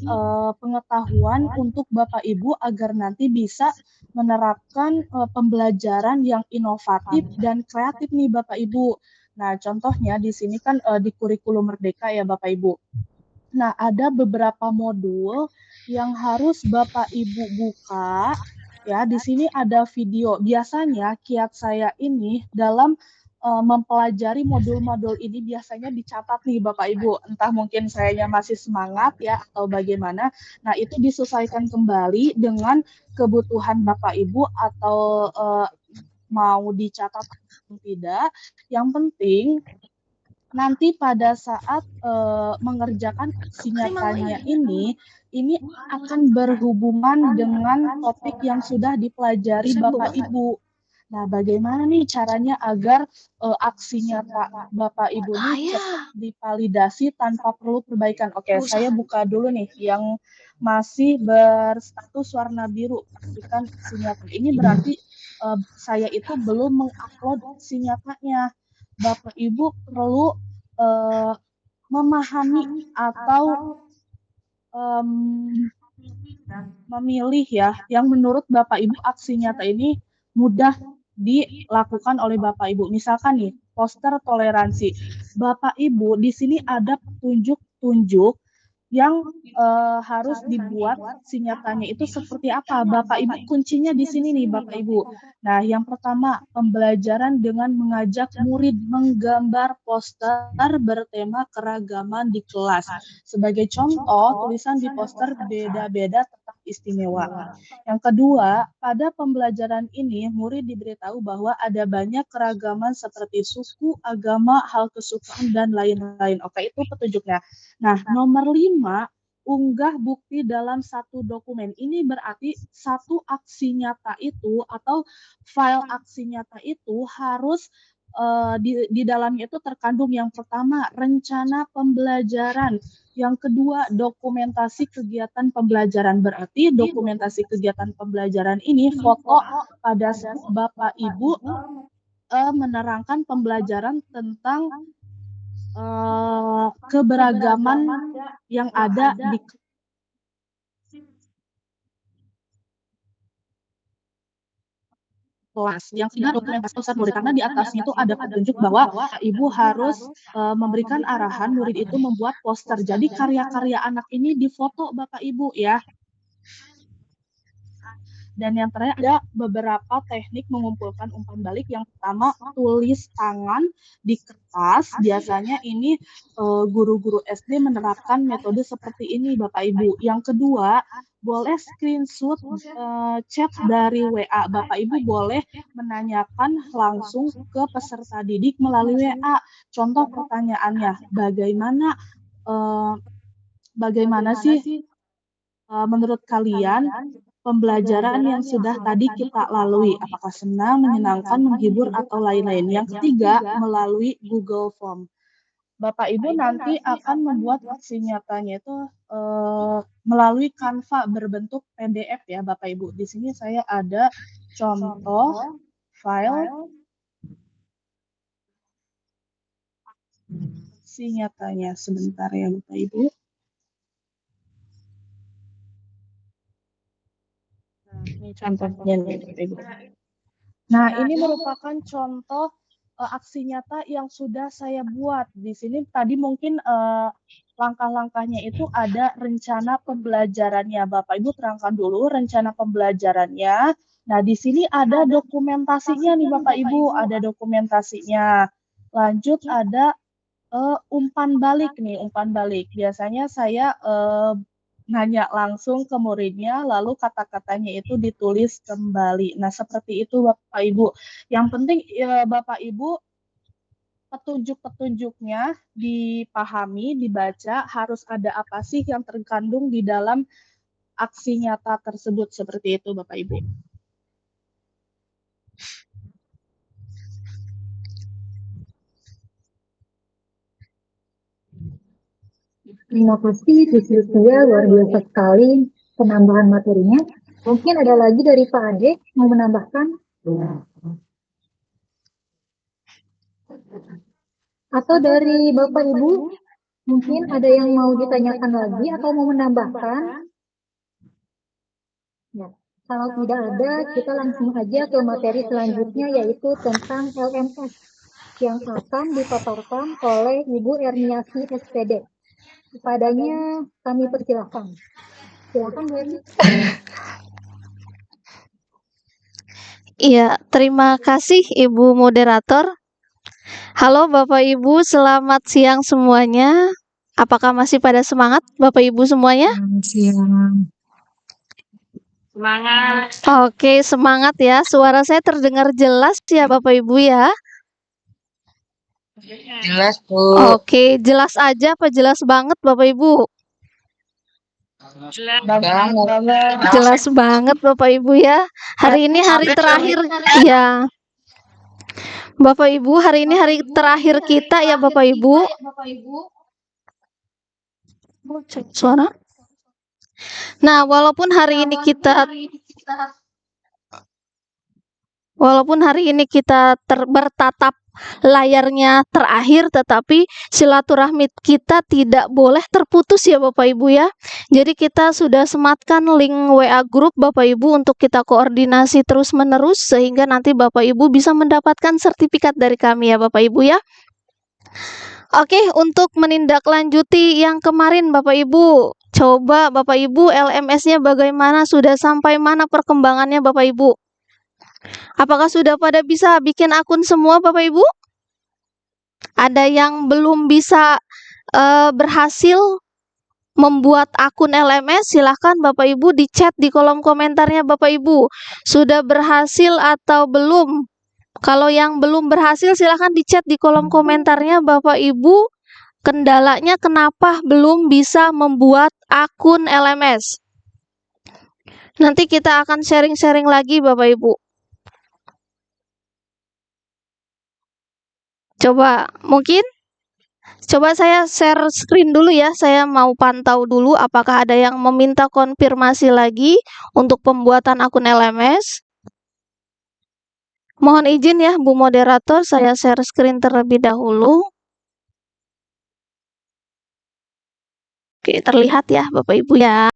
S10: pengetahuan untuk Bapak Ibu agar nanti bisa menerapkan pembelajaran yang inovatif dan kreatif nih Bapak Ibu. Nah, contohnya di sini kan di kurikulum Merdeka ya Bapak Ibu. Nah, ada beberapa modul yang harus Bapak Ibu buka. Ya, di sini ada video. Biasanya kiat saya ini dalam mempelajari modul-modul ini biasanya dicatat nih Bapak Ibu. Entah mungkin sayanya masih semangat ya atau bagaimana. Nah, itu disesuaikan kembali dengan kebutuhan Bapak Ibu atau mau dicatat atau tidak. Yang penting nanti pada saat mengerjakan aksi nyatanya ini akan berhubungan dengan topik yang sudah dipelajari Bapak Ibu. Nah, bagaimana nih caranya agar aksi nyata Bapak Ibu ini cepat divalidasi tanpa perlu perbaikan? Oke, saya buka dulu nih yang masih berstatus warna biru. Pastikan aksi nyata. Ini berarti saya itu belum mengupload aksi nyatanya. Bapak Ibu perlu memahami atau memilih ya yang menurut Bapak Ibu aksi nyata ini mudah dilakukan oleh Bapak Ibu. Misalkan nih, poster toleransi. Bapak Ibu di sini ada petunjuk-tunjuk yang harus dibuat aksi nyatanya itu seperti apa. Bapak Ibu kuncinya di sini nih Bapak Ibu. Nah, yang pertama, pembelajaran dengan mengajak murid menggambar poster bertema keragaman di kelas. Sebagai contoh, tulisan di poster beda-beda tetap istimewa. Yang kedua, pada pembelajaran ini murid diberitahu bahwa ada banyak keragaman seperti suku, agama, hal kesukaan, dan lain-lain. Oke, itu petunjuknya. Nah, nomor 5, unggah bukti dalam satu dokumen. Ini berarti satu aksi nyata itu atau file aksi nyata itu harus di dalamnya itu terkandung yang pertama rencana pembelajaran, yang kedua dokumentasi kegiatan pembelajaran. Berarti dokumentasi kegiatan pembelajaran ini foto pada saat Bapak Ibu menerangkan pembelajaran tentang keberagaman yang ada di kelas. Yang ketiga dokumentasi pusat murid, karena di atasnya itu ada petunjuk bahwa Ibu harus memberikan arahan murid itu membuat poster. Jadi karya-karya anak ini difoto Bapak Ibu ya. Dan yang terakhir ada beberapa teknik mengumpulkan umpan balik. Yang pertama, tulis tangan di kertas. Biasanya ini guru-guru SD menerapkan metode seperti ini Bapak Ibu. Yang kedua, boleh screenshot chat dari WA. Bapak Ibu boleh menanyakan langsung ke peserta didik melalui WA. Contoh pertanyaannya, bagaimana sih menurut kalian pembelajaran yang sudah tadi kita lalui, apakah senang, menyenangkan, menghibur, atau lain-lain. Yang ketiga, melalui Google Form. Bapak Ibu nanti akan membuat aksi nyatanya itu melalui Canva berbentuk PDF ya Bapak Ibu. Di sini saya ada contoh file aksi nyatanya. Sebentar ya Bapak Ibu. Ini contohnya nih Bapak Ibu. Nah, ini merupakan contoh aksi nyata yang sudah saya buat. Di sini tadi mungkin langkah-langkahnya itu ada rencana pembelajarannya. Bapak Ibu terangkan dulu rencana pembelajarannya. Nah, di sini ada dokumentasinya nih Bapak Ibu, ada dokumentasinya. Lanjut ada umpan balik nih, umpan balik. Biasanya saya nanya langsung ke muridnya, lalu kata-katanya itu ditulis kembali. Nah, seperti itu Bapak Ibu. Yang penting Bapak Ibu petunjuk-petunjuknya dipahami, dibaca, harus ada apa sih yang terkandung di dalam aksi nyata tersebut. Seperti itu Bapak Ibu.
S6: Terima kasih, Bu Sylvia, luar biasa sekali penambahan materinya. Mungkin ada lagi dari Pak Ade mau menambahkan? Atau dari Bapak Ibu, mungkin ada yang mau ditanyakan lagi atau mau menambahkan? Ya, kalau tidak ada, kita langsung aja ke materi selanjutnya, yaitu tentang LMS yang akan dipaparkan oleh Ibu Erniasi SPD. Kepadanya kami persilahkan. Silakan Bu Erni.
S2: Iya, terima kasih Ibu Moderator. Halo Bapak Ibu, selamat siang semuanya. Apakah masih pada semangat Bapak Ibu semuanya?
S1: Siang. Semangat.
S2: Oke, semangat ya. Suara saya terdengar jelas ya Bapak Ibu ya.
S9: Jelas, Bu.
S2: Oke, jelas aja apa jelas banget Bapak Ibu? Jelas banget Bapak Ibu ya. Hari ini hari terakhir ya. Bapak Ibu, hari ini hari terakhir kita ya Bapak Ibu. Cek suara. Nah, walaupun hari ini kita bertatap layarnya terakhir, tetapi silaturahmi kita tidak boleh terputus ya Bapak Ibu ya. Jadi kita sudah sematkan link WA grup Bapak Ibu untuk kita koordinasi terus-menerus sehingga nanti Bapak Ibu bisa mendapatkan sertifikat dari kami ya Bapak Ibu ya. Oke, untuk menindaklanjuti yang kemarin Bapak Ibu, coba Bapak Ibu LMS-nya bagaimana, sudah sampai mana perkembangannya Bapak Ibu? Apakah sudah pada bisa bikin akun semua Bapak Ibu? Ada yang belum bisa berhasil membuat akun LMS? Silahkan Bapak Ibu di chat di kolom komentarnya Bapak Ibu. Sudah berhasil atau belum? Kalau yang belum berhasil silahkan di chat di kolom komentarnya Bapak Ibu. Kendalanya kenapa belum bisa membuat akun LMS? Nanti kita akan sharing-sharing lagi Bapak Ibu. Coba saya share screen dulu ya. Saya mau pantau dulu apakah ada yang meminta konfirmasi lagi untuk pembuatan akun LMS. Mohon izin ya Bu Moderator, saya share screen terlebih dahulu. Oke, terlihat ya Bapak Ibu ya.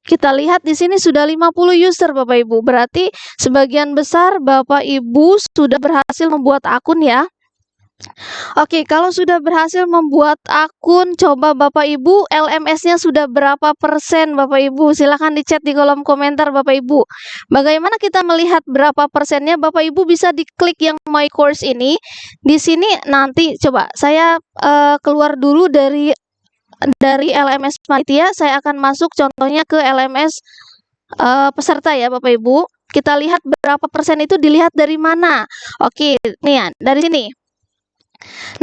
S2: Kita lihat di sini sudah 50 user Bapak Ibu. Berarti sebagian besar Bapak Ibu sudah berhasil membuat akun ya. Oke, kalau sudah berhasil membuat akun, coba Bapak Ibu LMS-nya sudah berapa persen Bapak Ibu? Silahkan di chat di kolom komentar Bapak Ibu. Bagaimana kita melihat berapa persennya? Bapak Ibu bisa diklik yang My Course ini. Di sini nanti coba saya keluar dulu dari LMS panitia, saya akan masuk contohnya ke LMS peserta ya Bapak Ibu. Kita lihat berapa persen itu dilihat dari mana. Oke, nih ya, dari sini.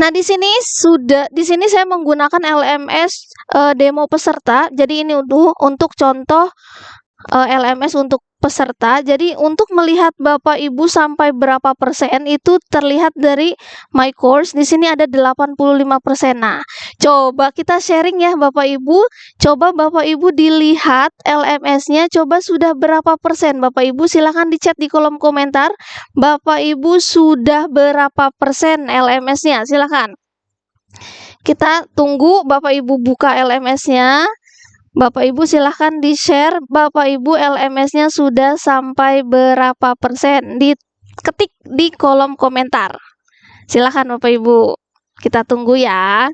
S2: Nah, di sini saya menggunakan LMS demo peserta. Jadi ini untuk contoh LMS untuk peserta. Jadi untuk melihat Bapak Ibu sampai berapa persen itu terlihat dari My Course. Di sini ada 85%. Nah, coba kita sharing ya Bapak Ibu. Coba Bapak Ibu dilihat LMS-nya coba sudah berapa persen. Bapak Ibu silahkan di chat di kolom komentar. Bapak Ibu sudah berapa persen LMS-nya? Silahkan. Kita tunggu Bapak Ibu buka LMS-nya. Bapak Ibu silahkan di-share, Bapak Ibu LMS-nya sudah sampai berapa persen. Diketik di kolom komentar. Silahkan Bapak Ibu, kita tunggu ya.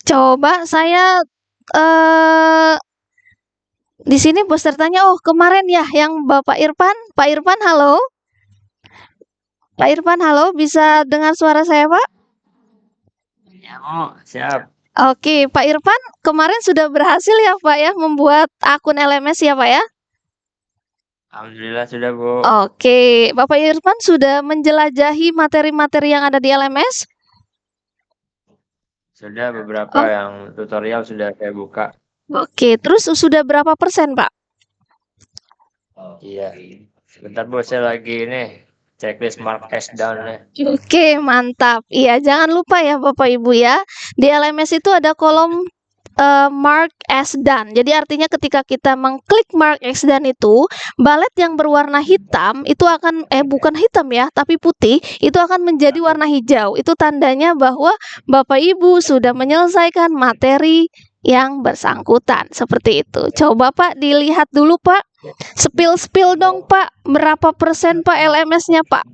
S2: Coba saya di sini pesertanya, oh kemarin ya yang Bapak Irfan. Pak Irfan, halo. Pak Irfan, halo, bisa dengar suara saya, Pak?
S4: Ya, oh, siap.
S2: Oke, Pak Irfan, kemarin sudah berhasil ya, Pak ya, membuat akun LMS ya, Pak ya?
S4: Alhamdulillah sudah, Bu.
S2: Oke, Bapak Irfan sudah menjelajahi materi-materi yang ada di LMS?
S4: Sudah beberapa yang tutorial sudah saya buka.
S2: Oke, terus sudah berapa persen, Pak?
S4: Iya. Sebentar, Bu, saya lagi ini checklist mark S down ya.
S2: Oke, mantap. Iya, jangan lupa ya Bapak Ibu ya. Di LMS itu ada kolom mark as done. Jadi artinya ketika kita mengklik mark as done itu, balet yang berwarna hitam itu akan bukan hitam ya, tapi putih, itu akan menjadi warna hijau. Itu tandanya bahwa Bapak Ibu sudah menyelesaikan materi yang bersangkutan. Seperti itu. Coba Pak dilihat dulu Pak. Spill dong Pak. Berapa persen Pak LMS-nya Pak?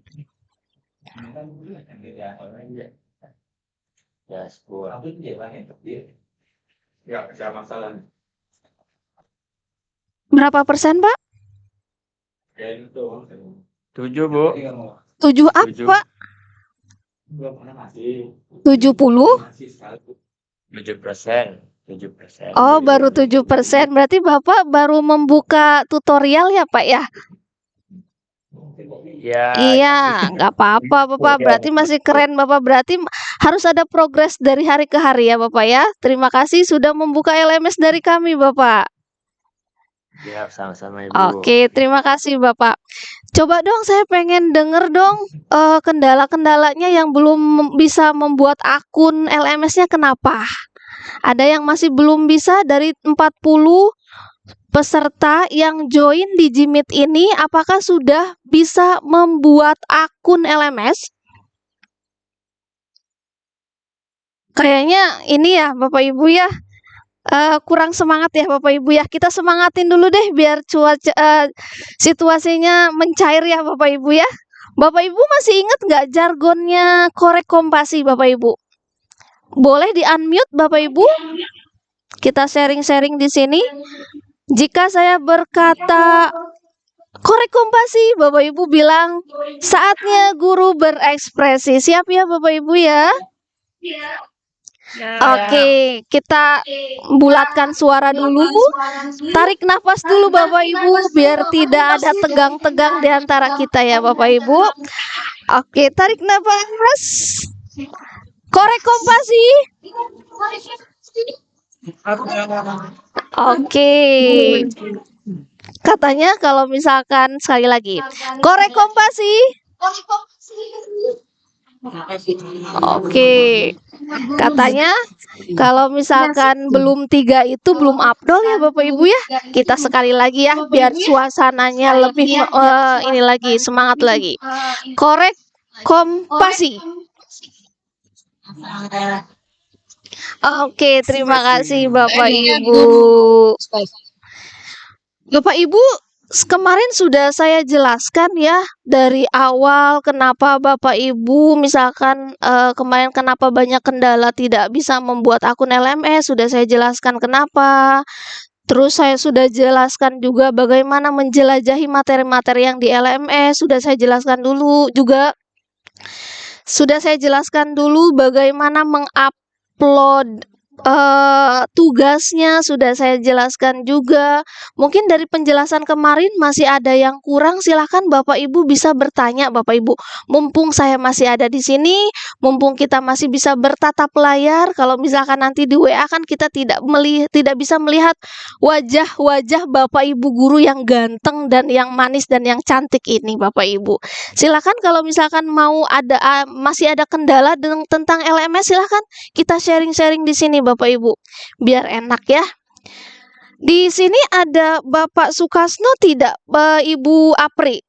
S4: Ya, 10. Ya, ada masalah.
S2: Berapa persen, Pak?
S4: 7, Bu.
S2: 7 apa,
S4: 7.
S2: Pak? 70?
S4: 7%. 7%.
S2: Oh, baru 7%. Berarti Bapak baru membuka tutorial ya, Pak ya?
S4: Ya,
S2: Iya, nggak apa-apa, Bapak. Berarti masih keren, Bapak. Berarti harus ada progres dari hari ke hari ya, Bapak ya. Terima kasih sudah membuka LMS dari kami, Bapak.
S4: ya sama-sama Ibu.
S2: Oke, terima kasih, Bapak. Coba dong, saya pengen denger dong kendala-kendalanya yang belum bisa membuat akun LMS-nya kenapa? Ada yang masih belum bisa dari 40 peserta yang join di Jimit ini, apakah sudah bisa membuat akun LMS? Kayaknya ini ya, Bapak Ibu ya, kurang semangat ya Bapak Ibu ya. Kita semangatin dulu deh biar situasinya mencair ya Bapak Ibu ya. Bapak Ibu masih ingat nggak jargonnya korek kompasi Bapak Ibu? Boleh di-unmute Bapak Ibu? Kita sharing-sharing di sini. Jika saya berkata korek kompasi, Bapak Ibu bilang saatnya guru berekspresi. Siap ya Bapak Ibu ya? Oke, kita bulatkan suara dulu. Tarik nafas dulu Bapak Ibu biar tidak ada tegang-tegang di antara kita ya Bapak Ibu. Oke, tarik nafas. Korek kompasi. Oke. Katanya kalau misalkan sekali lagi, korek kompasi. Oke. Katanya kalau misalkan belum 3 itu belum afdol ya Bapak Ibu ya. Kita sekali lagi ya biar suasananya lebih ini lagi, semangat lagi. Korek kompasi. Oke, terima kasih Bapak Ibu. Bapak Ibu, kemarin sudah saya jelaskan ya dari awal kenapa Bapak Ibu misalkan kemarin kenapa banyak kendala tidak bisa membuat akun LMS, sudah saya jelaskan kenapa. Terus saya sudah jelaskan juga bagaimana menjelajahi materi-materi yang di LMS, sudah saya jelaskan dulu juga. Sudah saya jelaskan dulu bagaimana mengupload tugasnya, sudah saya jelaskan juga. Mungkin dari penjelasan kemarin masih ada yang kurang, silahkan Bapak Ibu bisa bertanya Bapak Ibu. Mumpung saya masih ada di sini, mumpung kita masih bisa bertatap layar. Kalau misalkan nanti di WA kan kita tidak bisa melihat wajah-wajah Bapak Ibu guru yang ganteng dan yang manis dan yang cantik ini Bapak Ibu. Silakan kalau misalkan mau masih ada kendala tentang LMS, silakan kita sharing-sharing di sini Bapak Ibu, biar enak ya. Di sini ada Bapak Sukasno tidak, Ibu Apri,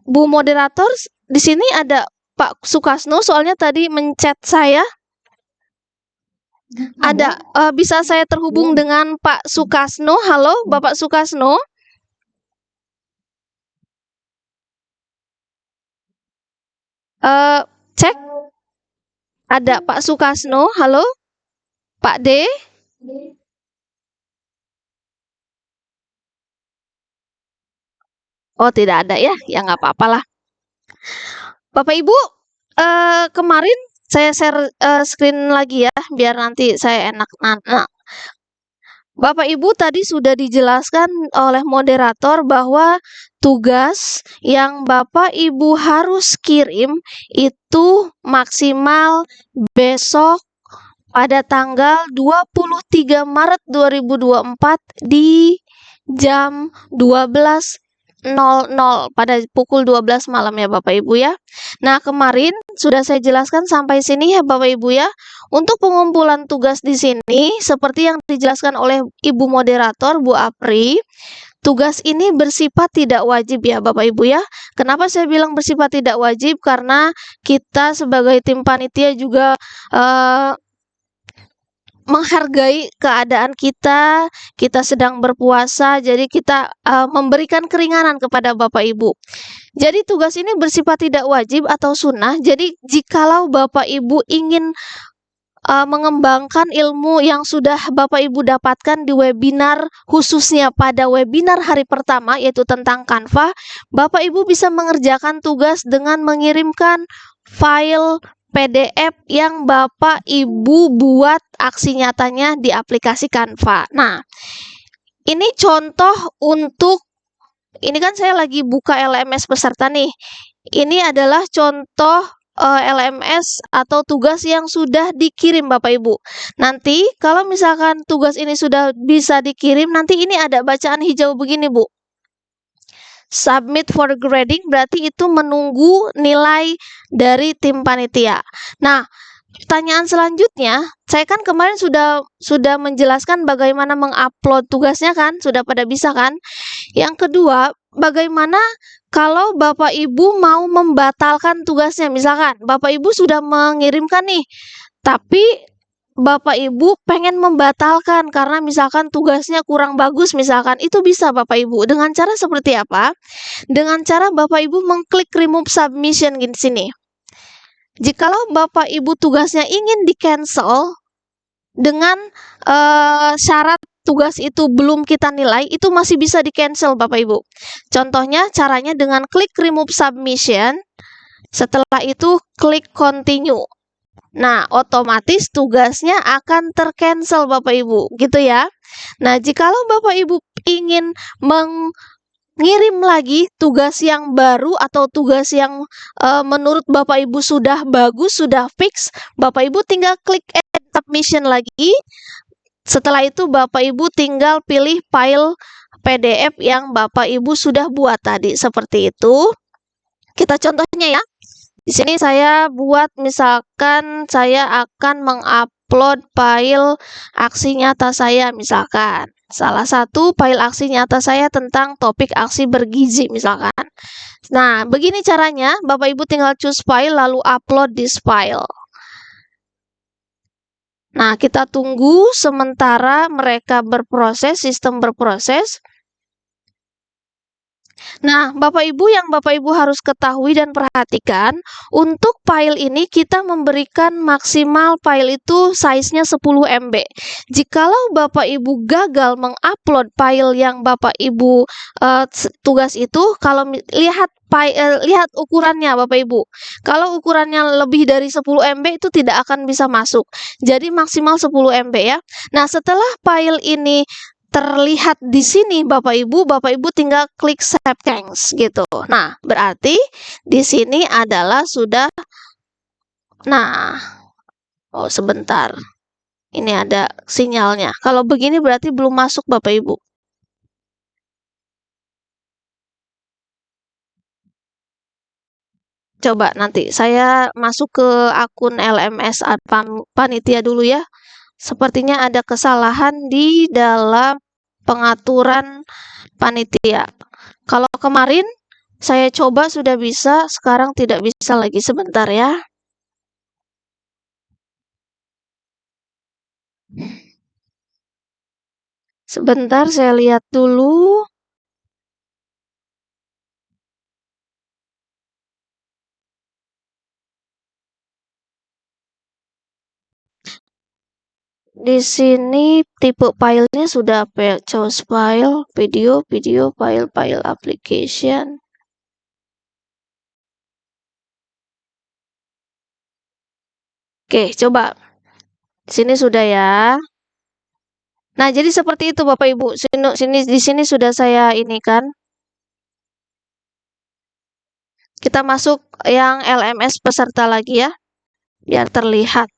S2: Bu moderator? Di sini ada Pak Sukasno, soalnya tadi menchat saya. Ada, bisa saya terhubung dengan Pak Sukasno? Halo, Bapak Sukasno? Cek. Ada Pak Sukasno, halo? Pak D? Oh, tidak ada ya? Ya nggak apa-apa lah. Bapak Ibu, kemarin saya share screen lagi ya, biar nanti saya enak. Nah, Bapak Ibu tadi sudah dijelaskan oleh moderator bahwa tugas yang Bapak Ibu harus kirim itu maksimal besok pada tanggal 23 Maret 2024 di jam 12.00 pada pukul 12 malam ya Bapak Ibu ya. Nah, kemarin sudah saya jelaskan sampai sini ya Bapak Ibu ya. Untuk pengumpulan tugas di sini seperti yang dijelaskan oleh Ibu moderator Bu Apri, tugas ini bersifat tidak wajib ya Bapak Ibu ya. Kenapa saya bilang bersifat tidak wajib? Karena kita sebagai tim panitia juga menghargai keadaan kita sedang berpuasa, jadi kita memberikan keringanan kepada Bapak Ibu. Jadi tugas ini bersifat tidak wajib atau sunnah. Jadi jikalau Bapak Ibu ingin mengembangkan ilmu yang sudah Bapak Ibu dapatkan di webinar, khususnya pada webinar hari pertama yaitu tentang Canva, Bapak Ibu bisa mengerjakan tugas dengan mengirimkan file PDF yang Bapak Ibu buat aksi nyatanya di aplikasi Canva. Nah, ini contoh untuk, ini kan saya lagi buka LMS peserta nih. Ini adalah contoh LMS atau tugas yang sudah dikirim Bapak Ibu. Nanti kalau misalkan tugas ini sudah bisa dikirim, nanti ini ada bacaan hijau begini Bu. Submit for grading berarti itu menunggu nilai dari tim panitia. Nah, pertanyaan selanjutnya, saya kan kemarin sudah menjelaskan bagaimana mengupload tugasnya kan, sudah pada bisa kan? Yang kedua, bagaimana kalau Bapak Ibu mau membatalkan tugasnya? Misalkan Bapak Ibu sudah mengirimkan nih, tapi Bapak Ibu pengen membatalkan karena misalkan tugasnya kurang bagus misalkan, itu bisa Bapak Ibu. Dengan cara seperti apa? Dengan cara Bapak Ibu mengklik remove submission di sini. Jikalau Bapak Ibu tugasnya ingin di-cancel dengan syarat tugas itu belum kita nilai, itu masih bisa di-cancel Bapak Ibu. Contohnya caranya dengan klik remove submission, setelah itu klik continue. Nah, otomatis tugasnya akan tercancel Bapak Ibu, gitu ya. Nah, jikalau Bapak Ibu ingin mengirim lagi tugas yang baru atau tugas yang menurut Bapak Ibu sudah bagus, sudah fix, Bapak Ibu tinggal klik edit submission lagi. Setelah itu Bapak Ibu tinggal pilih file PDF yang Bapak Ibu sudah buat tadi, seperti itu. Kita contohnya ya. Di sini saya buat misalkan saya akan mengupload file aksi nyata saya misalkan. Salah satu file aksi nyata saya tentang topik aksi bergizi misalkan. Nah, begini caranya, Bapak Ibu tinggal choose file lalu upload this file. Nah, kita tunggu sementara mereka berproses, sistem berproses. Nah, Bapak Ibu, yang Bapak Ibu harus ketahui dan perhatikan, untuk file ini kita memberikan maksimal file itu size-nya 10 MB. Jikalau Bapak Ibu gagal mengupload file yang Bapak Ibu tugas itu, kalau lihat ukurannya Bapak Ibu. Kalau ukurannya lebih dari 10 MB itu tidak akan bisa masuk. Jadi maksimal 10 MB ya. Nah, setelah file ini terlihat di sini Bapak Ibu tinggal klik save change gitu. Nah, berarti di sini adalah sudah. Nah, oh sebentar. Ini ada sinyalnya. Kalau begini berarti belum masuk Bapak Ibu. Coba nanti saya masuk ke akun LMS panitia dulu ya. Sepertinya ada kesalahan di dalam pengaturan panitia. Kalau kemarin saya coba sudah bisa, sekarang tidak bisa lagi. Sebentar ya. Sebentar saya lihat dulu. Di sini tipe filenya sudah choose file, video, file application. Oke, coba. Sini sudah ya. Nah, jadi seperti itu Bapak Ibu. Di sini sudah saya ini kan. Kita masuk yang LMS peserta lagi ya. Biar terlihat.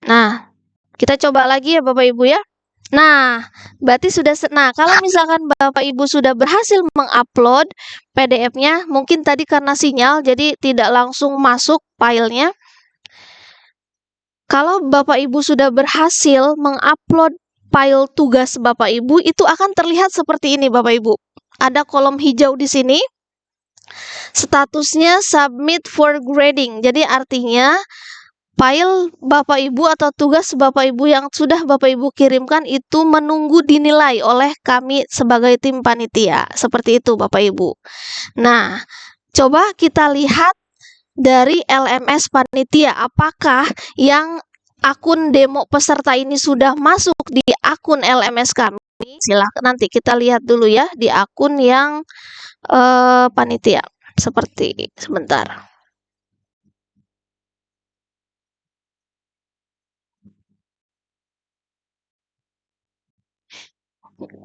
S2: Nah, kita coba lagi ya Bapak Ibu ya. Nah, berarti sudah. Nah, kalau misalkan Bapak Ibu sudah berhasil mengupload PDF-nya, mungkin tadi karena sinyal jadi tidak langsung masuk filenya. Kalau Bapak Ibu sudah berhasil mengupload file tugas Bapak Ibu, itu akan terlihat seperti ini Bapak Ibu. Ada kolom hijau di sini. Statusnya submit for grading. Jadi artinya file Bapak Ibu atau tugas Bapak Ibu yang sudah Bapak Ibu kirimkan itu menunggu dinilai oleh kami sebagai tim panitia. Seperti itu Bapak Ibu. Nah, coba kita lihat dari LMS panitia, apakah yang akun demo peserta ini sudah masuk di akun LMS kami? Silahkan nanti kita lihat dulu ya di akun yang panitia. Sebentar.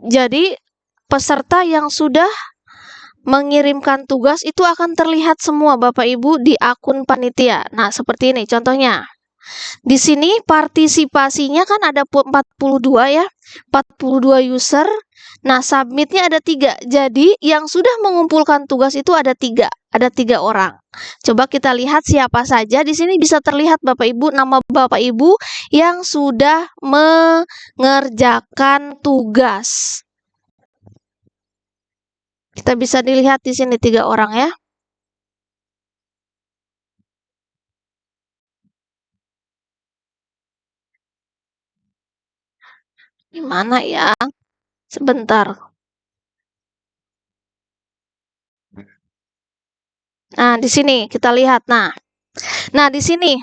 S2: Jadi peserta yang sudah mengirimkan tugas itu akan terlihat semua Bapak Ibu di akun panitia. Nah, seperti ini contohnya. Di sini partisipasinya kan ada 42 ya, 42 user. Nah, submitnya ada 3. Jadi, yang sudah mengumpulkan tugas itu ada 3 orang. Coba kita lihat siapa saja. Di sini bisa terlihat Bapak Ibu, nama Bapak Ibu yang sudah mengerjakan tugas. Kita bisa dilihat di sini 3 orang ya. Di mana ya? Sebentar. Nah, di sini kita lihat. Nah, di sini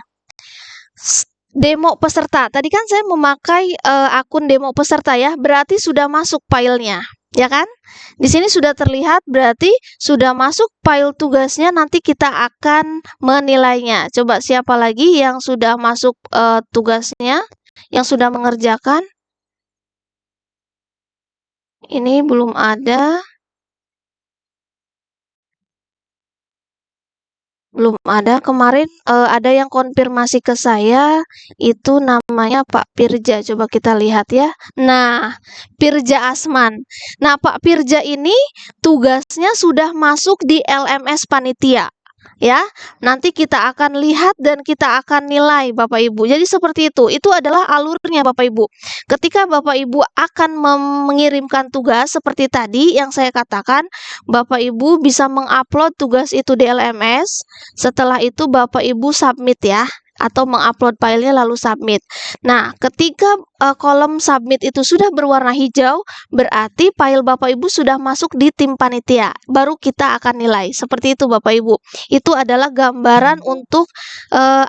S2: demo peserta. Tadi kan saya memakai akun demo peserta ya, berarti sudah masuk filenya, ya kan? Di sini sudah terlihat, berarti sudah masuk file tugasnya. Nanti kita akan menilainya. Coba siapa lagi yang sudah masuk tugasnya, yang sudah mengerjakan? Ini belum ada. Belum ada. Kemarin ada yang konfirmasi ke saya, itu namanya Pak Pirja. Coba kita lihat ya. Nah, Pirja Asman. Nah, Pak Pirja ini tugasnya sudah masuk di LMS panitia. Ya, nanti kita akan lihat dan kita akan nilai Bapak Ibu. Jadi seperti itu. Itu adalah alurnya Bapak Ibu. Ketika Bapak Ibu akan mengirimkan tugas seperti tadi yang saya katakan, Bapak Ibu bisa mengupload tugas itu di LMS. Setelah itu Bapak Ibu submit ya, atau mengupload filenya lalu submit. Nah, ketika kolom submit itu sudah berwarna hijau, berarti file Bapak Ibu sudah masuk di tim panitia. Baru kita akan nilai. Seperti itu Bapak Ibu. Itu adalah gambaran untuk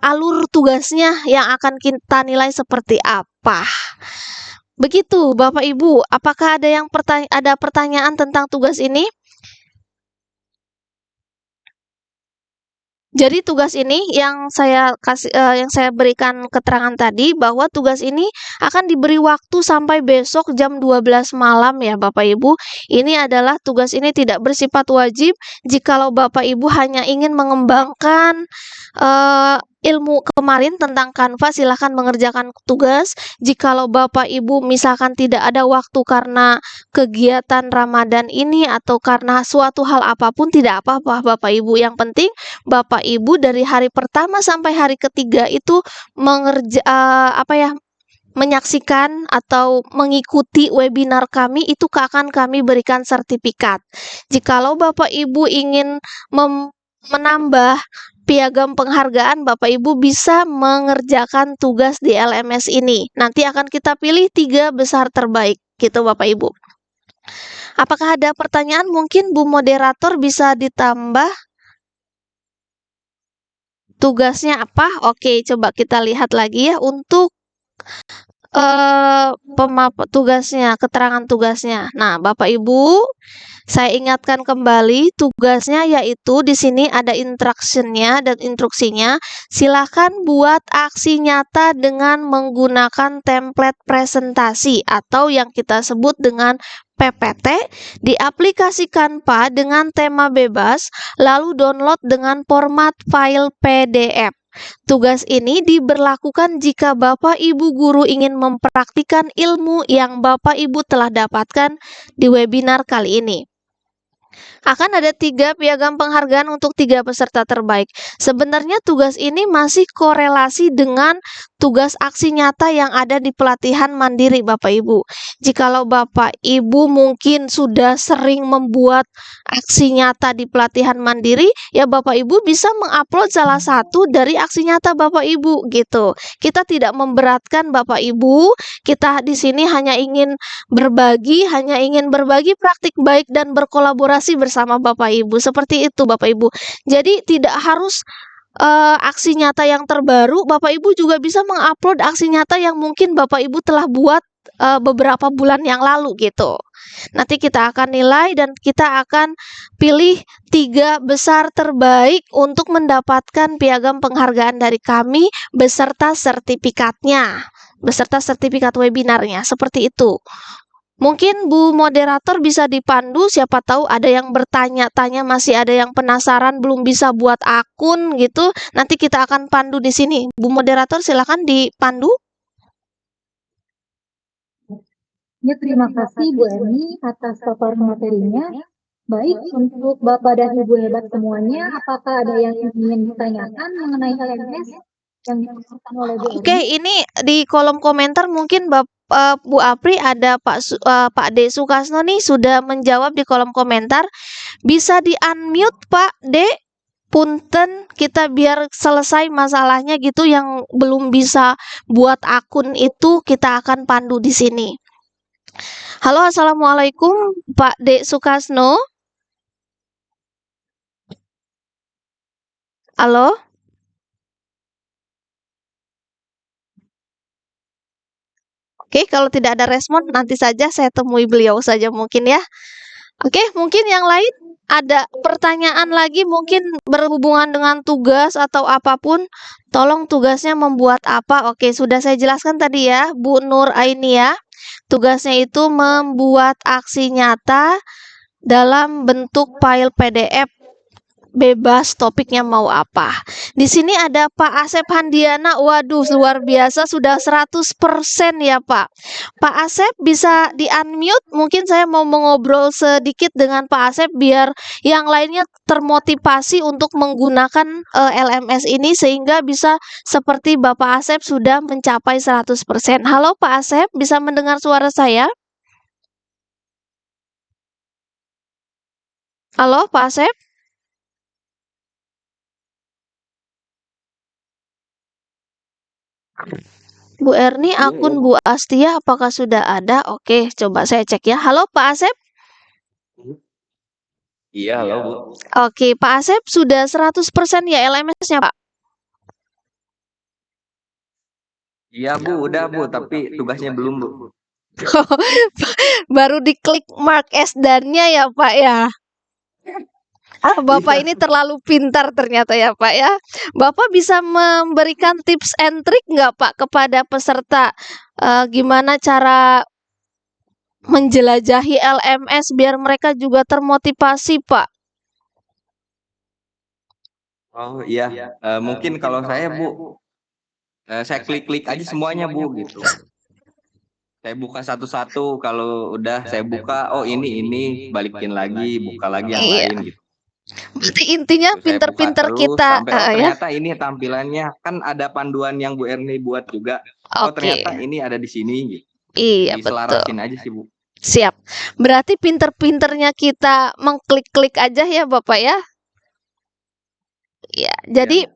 S2: alur tugasnya yang akan kita nilai seperti apa. Begitu Bapak Ibu. Apakah ada yang ada pertanyaan tentang tugas ini? Jadi tugas ini yang saya berikan keterangan tadi, bahwa tugas ini akan diberi waktu sampai besok jam 12 malam ya Bapak Ibu. Ini adalah tugas ini tidak bersifat wajib. Jikalau Bapak Ibu hanya ingin mengembangkan ilmu kemarin tentang Canva, silahkan mengerjakan tugas. Jikalau Bapak Ibu misalkan tidak ada waktu karena kegiatan Ramadan ini atau karena suatu hal apapun, tidak apa-apa Bapak Ibu. Yang penting Bapak Ibu dari hari pertama sampai hari ketiga itu menyaksikan atau mengikuti webinar kami, itu akan kami berikan sertifikat. Jikalau Bapak Ibu ingin menambah piagam penghargaan, Bapak Ibu bisa mengerjakan tugas di LMS ini. Nanti akan kita pilih 3 besar terbaik, gitu Bapak Ibu. Apakah ada pertanyaan? Mungkin Bu Moderator bisa ditambah tugasnya apa? Oke, coba kita lihat lagi ya untuk tugasnya, keterangan tugasnya. Nah, Bapak Ibu, saya ingatkan kembali tugasnya, yaitu di sini ada instruction-nya dan instruksinya. Silakan buat aksi nyata dengan menggunakan template presentasi atau yang kita sebut dengan PPT di aplikasi Canva dengan tema bebas, lalu download dengan format file PDF. Tugas ini diberlakukan jika Bapak Ibu guru ingin mempraktikkan ilmu yang Bapak Ibu telah dapatkan di webinar kali ini. Akan ada 3 piagam penghargaan untuk 3 peserta terbaik. Sebenarnya tugas ini masih korelasi dengan tugas aksi nyata yang ada di pelatihan mandiri Bapak Ibu. Jikalau Bapak Ibu mungkin sudah sering membuat aksi nyata di pelatihan mandiri, ya Bapak Ibu bisa mengupload salah satu dari aksi nyata Bapak Ibu gitu. Kita tidak memberatkan Bapak Ibu, kita di sini hanya ingin berbagi praktik baik dan berkolaborasi bersama Bapak Ibu. Seperti itu Bapak Ibu. Jadi tidak harus aksi nyata yang terbaru, Bapak Ibu juga bisa mengupload aksi nyata yang mungkin Bapak Ibu telah buat beberapa bulan yang lalu gitu. Nanti kita akan nilai dan kita akan pilih 3 besar terbaik untuk mendapatkan piagam penghargaan dari kami beserta sertifikatnya, beserta sertifikat webinarnya. Seperti itu. Mungkin Bu moderator bisa dipandu, siapa tahu ada yang bertanya-tanya, masih ada yang penasaran belum bisa buat akun gitu. Nanti kita akan pandu di sini. Bu moderator silakan dipandu.
S6: Ya, terima kasih Bu Erni atas paparan materinya. Baik, untuk Bapak dan Ibu hebat semuanya, apakah ada yang ingin ditanyakan mengenai LMS yang dimaksudkan oleh Bu Erni?
S2: Oke, ini di kolom komentar mungkin Bu Apri ada Pak D Sukasno nih sudah menjawab di kolom komentar. Bisa di-unmute Pak D? Punten, kita biar selesai masalahnya gitu, yang belum bisa buat akun itu kita akan pandu di sini. Halo, Assalamualaikum Pak D Sukasno. Halo? Oke, kalau tidak ada respon, nanti saja saya temui beliau saja mungkin ya. Oke, mungkin yang lain ada pertanyaan lagi mungkin berhubungan dengan tugas atau apapun. Tolong tugasnya membuat apa? Oke, sudah saya jelaskan tadi ya, Bu Nur Ainia. Tugasnya itu membuat aksi nyata dalam bentuk file PDF, bebas topiknya mau apa. Di sini ada Pak Asep Handiana. Waduh, luar biasa, sudah 100% ya Pak. Pak Asep bisa di-unmute. Mungkin saya mau mengobrol sedikit dengan Pak Asep biar yang lainnya termotivasi untuk menggunakan LMS ini sehingga bisa seperti Bapak Asep sudah mencapai 100%. Halo Pak Asep, bisa mendengar suara saya? Halo Pak Asep? Bu Erni, akun Bu Astia apakah sudah ada? Oke, coba saya cek ya. Halo Pak Asep?
S11: Iya, halo Bu.
S2: Oke, Pak Asep sudah 100% ya LMS-nya Pak?
S11: Iya Bu, udah Bu, tapi tugasnya belum Bu.
S2: Baru diklik mark S dan-nya ya Pak ya? Bapak ini terlalu pintar ternyata ya Pak ya. Bapak bisa memberikan tips and trick nggak Pak kepada peserta gimana cara menjelajahi LMS biar mereka juga termotivasi Pak?
S11: Oh iya, mungkin kalau saya Bu, saya klik-klik aja semuanya Bu gitu. Saya buka satu-satu, kalau udah saya buka, oh ini, balikin lagi, buka lagi yang lain gitu.
S2: Berarti intinya
S11: Terus saya buka
S2: pinter-pinter
S11: terus
S2: kita
S11: sampai oh
S2: ya.
S11: ternyata ini tampilannya, kan ada panduan yang Bu Erni buat juga. Oh
S2: Oke.
S11: ternyata ini ada di sini gitu.
S2: Iya betul.
S11: Diselarasin aja sih Bu.
S2: Siap. Berarti pinter-pinternya kita mengklik-klik aja ya Bapak ya. Ya, jadi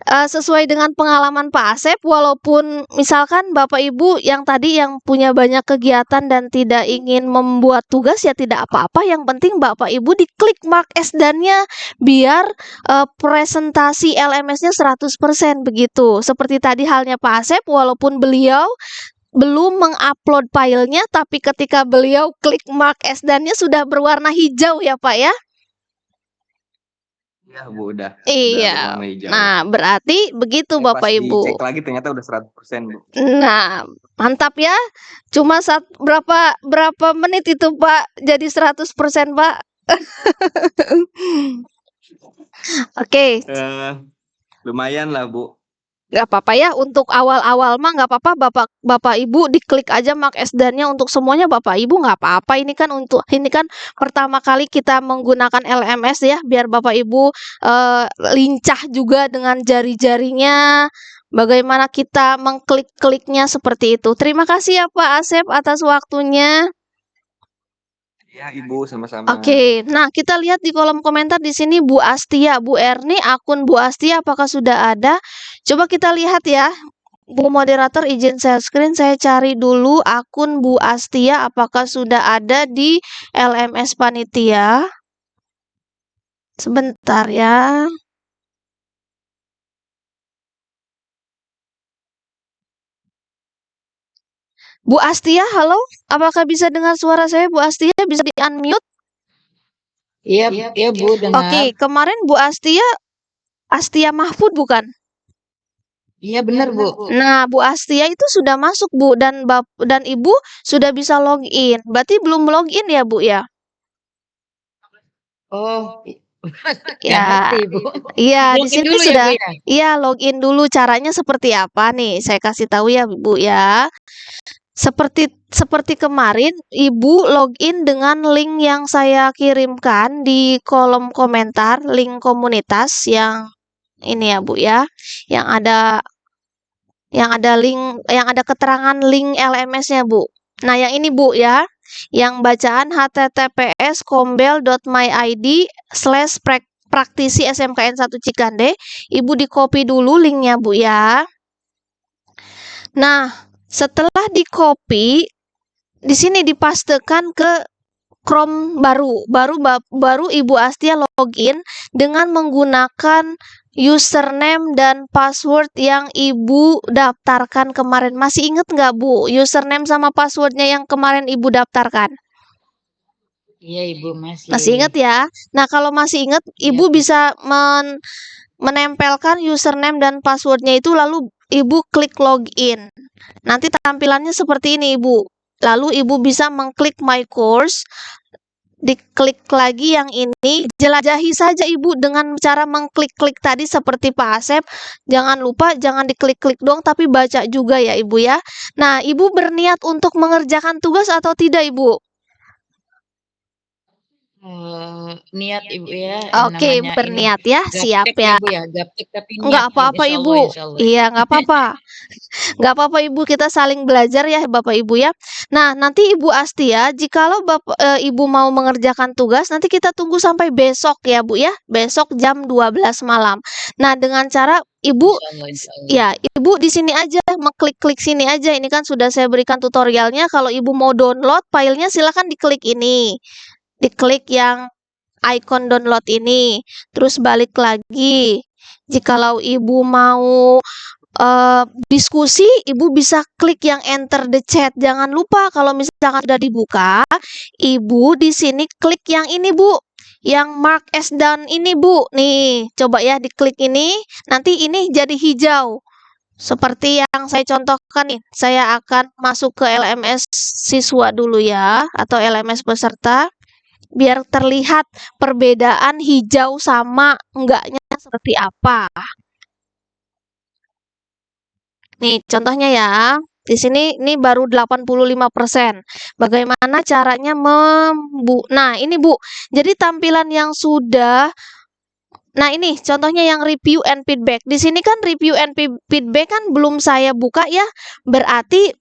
S2: sesuai dengan pengalaman Pak Asep, walaupun misalkan Bapak Ibu yang tadi yang punya banyak kegiatan dan tidak ingin membuat tugas ya tidak apa-apa, yang penting Bapak Ibu diklik mark S dan-nya biar presentasi LMS-nya 100% begitu. Seperti tadi halnya Pak Asep, walaupun beliau belum mengupload filenya, tapi ketika beliau klik mark S dan-nya sudah berwarna hijau ya Pak ya.
S11: Iya Bu, udah.
S2: Iya.
S11: Udah hijau.
S2: Nah, berarti begitu Bapak Ibu.
S11: Cek lagi ternyata udah 100% Bu.
S2: Nah, mantap ya. Cuma berapa menit itu Pak jadi 100% Pak?
S11: Lumayan lah Bu.
S2: Gak apa-apa ya, untuk awal-awal mah nggak apa-apa, Bapak Ibu diklik aja Mark SD-nya untuk semuanya Bapak Ibu nggak apa-apa. Ini kan pertama kali kita menggunakan LMS ya, biar Bapak Ibu lincah juga dengan jari-jarinya. Bagaimana kita mengklik-kliknya seperti itu. Terima kasih ya Pak Asep atas waktunya.
S11: Ya, Ibu, sama-sama.
S2: Oke, nah kita lihat di kolom komentar di sini Bu Astia, Bu Erni, akun Bu Astia apakah sudah ada? Coba kita lihat ya. Bu moderator izin share screen, saya cari dulu akun Bu Astia apakah sudah ada di LMS Panitia. Sebentar ya. Bu Astia, halo? Apakah bisa dengar suara saya Bu Astia? Bisa di-unmute?
S9: Iya, iya Bu, dengar.
S2: Oke, kemarin Bu Astia Mahfud bukan?
S9: Iya benar Bu.
S2: Nah, Bu Astia itu sudah masuk Bu dan Ibu sudah bisa login. Berarti belum login ya Bu ya?
S9: Oh,
S2: Ya,
S9: ngerti Bu.
S2: iya di
S9: Login
S2: sini
S9: dulu ya,
S2: sudah.
S9: Bu, ya?
S2: Iya, login dulu. Caranya seperti apa nih? Saya kasih tahu ya Bu ya. Seperti kemarin, Ibu login dengan link yang saya kirimkan di kolom komentar, link komunitas yang ini ya Bu ya, yang ada keterangan link LMS-nya Bu. Nah, yang ini Bu ya, yang bacaan https://kombel.myid/praktisi SMKN 1 Cikande. Ibu di copy dulu linknya Bu ya. Nah, setelah di copy, di sini dipastekan ke Chrome baru Ibu Astia login dengan menggunakan username dan password yang Ibu daftarkan kemarin. Masih ingat nggak Bu username sama passwordnya yang kemarin Ibu daftarkan?
S9: Iya Ibu masih.
S2: Masih ingat ya? Nah, kalau masih ingat, Ibu bisa menempelkan username dan passwordnya itu lalu Ibu klik login. Nanti tampilannya seperti ini Ibu. Lalu Ibu bisa mengklik My Course. Diklik lagi yang ini, jelajahi saja Ibu dengan cara mengklik-klik tadi seperti Pak Asep. Jangan lupa, jangan diklik-klik doang, tapi baca juga ya Ibu ya. Nah, Ibu berniat untuk mengerjakan tugas atau tidak Ibu?
S9: Niat Ibu ya.
S2: Oke,
S9: namanya
S2: berniat
S9: ini
S2: ya, siap
S9: gaptek
S2: ya.
S9: Bu ya, gaptek tapi
S2: Nggak
S9: niat Bu,
S2: apa-apa
S9: insya Allah,
S2: Ibu.
S9: insya Allah.
S2: Iya, nggak apa-apa. Nggak apa-apa Ibu, kita saling belajar ya Bapak Ibu ya. Nah, nanti Ibu Astia, jikalau Ibu mau mengerjakan tugas, nanti kita tunggu sampai besok ya Bu ya. Besok jam 12 malam. Nah, dengan cara Ibu,
S9: Insya Allah, insya Allah.
S2: ya Ibu di sini aja, mengklik-klik sini aja. Ini kan sudah saya berikan tutorialnya. Kalau Ibu mau download filenya, silakan diklik ini. Diklik yang icon download ini, terus balik lagi. Jikalau Ibu mau diskusi, Ibu bisa klik yang enter the chat. Jangan lupa kalau misalkan sudah dibuka, Ibu di sini klik yang ini Bu, yang mark as done ini Bu. Nih, coba ya diklik ini, nanti ini jadi hijau. Seperti yang saya contohkan nih, saya akan masuk ke LMS siswa dulu ya, atau LMS peserta. Biar terlihat perbedaan hijau sama enggaknya seperti apa. Nih, contohnya ya. Di sini ini baru 85%. Bagaimana caranya Nah, ini Bu. Jadi tampilan yang sudah. Nah, ini contohnya yang review and feedback. Di sini kan review and feedback kan belum saya buka ya. Berarti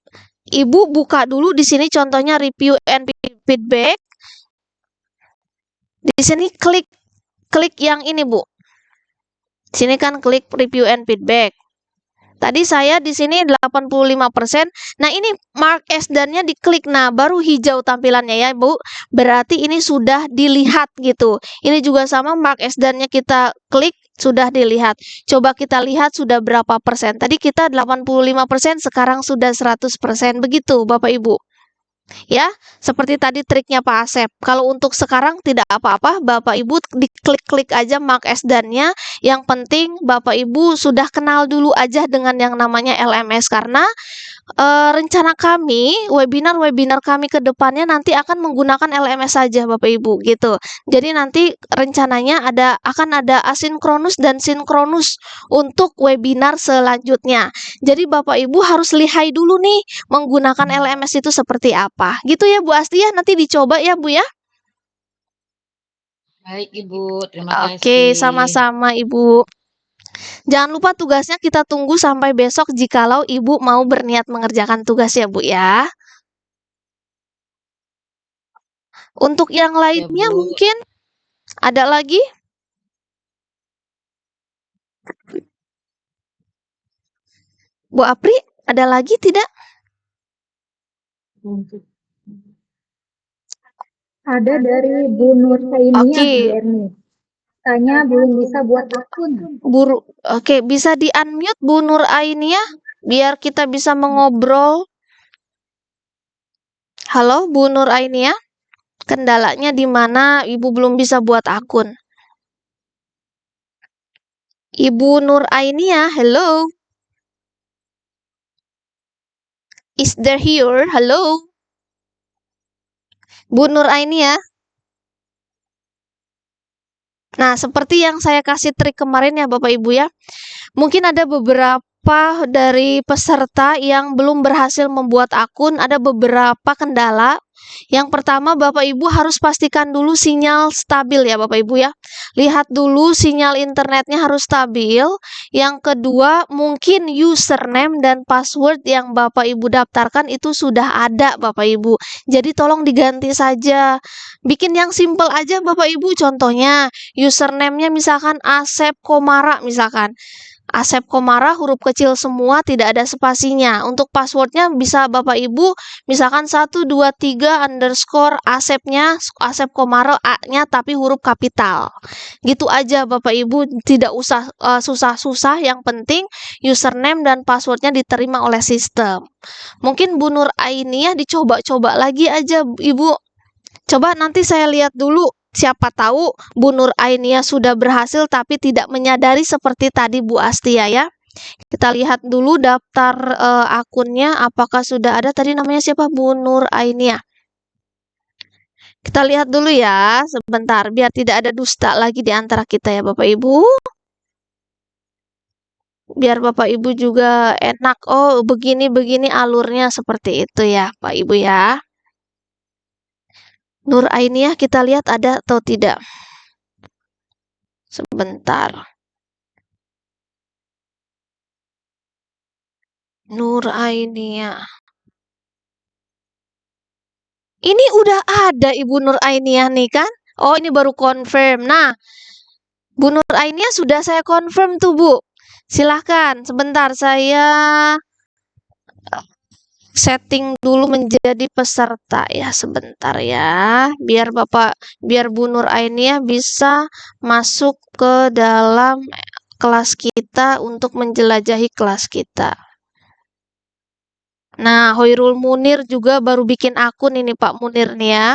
S2: Ibu buka dulu di sini contohnya review and feedback. Di sini klik yang ini Bu. Sini kan klik review and feedback. Tadi saya di sini 85%. Nah, ini mark as done-nya diklik. Nah, baru hijau tampilannya ya, Bu. Berarti ini sudah dilihat gitu. Ini juga sama, mark as done-nya kita klik sudah dilihat. Coba kita lihat sudah berapa persen. Tadi kita 85%, sekarang sudah 100%. Begitu, Bapak Ibu. Ya, seperti tadi triknya Pak Asep. Kalau untuk sekarang tidak apa-apa, Bapak Ibu diklik-klik aja mark as done-nya. Yang penting Bapak Ibu sudah kenal dulu aja dengan yang namanya LMS, karena rencana kami, webinar-webinar kami ke depannya nanti akan menggunakan LMS saja Bapak Ibu gitu. Jadi nanti rencananya akan ada asinkronus dan sinkronus untuk webinar selanjutnya. Jadi Bapak Ibu harus lihai dulu nih menggunakan LMS itu seperti apa. Gitu ya Bu Asti ya, nanti dicoba ya Bu ya.
S9: Baik Ibu, terima
S2: Oke,
S9: kasih.
S2: sama-sama Ibu. Jangan lupa tugasnya kita tunggu sampai besok jikalau Ibu mau berniat mengerjakan tugas ya Bu ya. Untuk yang
S9: Ya
S2: lainnya
S9: Bu.
S2: mungkin ada lagi? Bu Apri, ada lagi tidak?
S6: Ada dari Bu Nur Sainiah,
S2: Oke.
S6: Bu Erni. Tanya belum bisa buat akun.
S2: Oke, bisa di-unmute Bu Nur Ainia biar kita bisa mengobrol. Halo Bu Nur Ainia, kendalanya di mana Ibu belum bisa buat akun? Ibu Nur Ainia, hello. Is there here? Hello. Bu Nur Ainia. Nah, seperti yang saya kasih trik kemarin ya Bapak Ibu ya. Mungkin ada beberapa dari peserta yang belum berhasil membuat akun, ada beberapa kendala. Yang pertama, Bapak Ibu harus pastikan dulu sinyal stabil ya Bapak Ibu ya. Lihat dulu sinyal internetnya harus stabil. Yang kedua, mungkin username dan password yang Bapak Ibu daftarkan itu sudah ada Bapak Ibu. Jadi tolong diganti saja. Bikin yang simple aja Bapak Ibu. Contohnya, username-nya misalkan Asep Komara misalkan. Asep Komara huruf kecil semua, tidak ada spasinya. Untuk passwordnya bisa Bapak Ibu misalkan 123 underscore Asepnya, Asep Komara A-nya tapi huruf kapital. Gitu aja Bapak Ibu, tidak usah susah-susah, yang penting username dan passwordnya diterima oleh sistem. Mungkin Bu Nur Ainia dicoba-coba lagi aja Ibu. Coba nanti saya lihat dulu. Siapa tahu Bu Nur Ainia sudah berhasil tapi tidak menyadari seperti tadi Bu Astia ya. Kita lihat dulu daftar akunnya apakah sudah ada. Tadi namanya siapa? Bu Nur Ainia. Kita lihat dulu ya sebentar biar tidak ada dusta lagi di antara kita ya Bapak Ibu. Biar Bapak Ibu juga enak. Oh, begini-begini alurnya seperti itu ya Pak Ibu ya. Nur Ainia kita lihat ada atau tidak. Sebentar. Nur Ainia. Ini udah ada Ibu Nur Ainia nih kan? Oh, ini baru confirm. Nah, Bu Nur Ainia sudah saya confirm tuh Bu. Silahkan, sebentar saya setting dulu menjadi peserta ya, sebentar ya. Biar Bu Nur Ainia bisa masuk ke dalam kelas kita untuk menjelajahi kelas kita. Nah, Hoirul Munir juga baru bikin akun ini Pak Munir nih ya.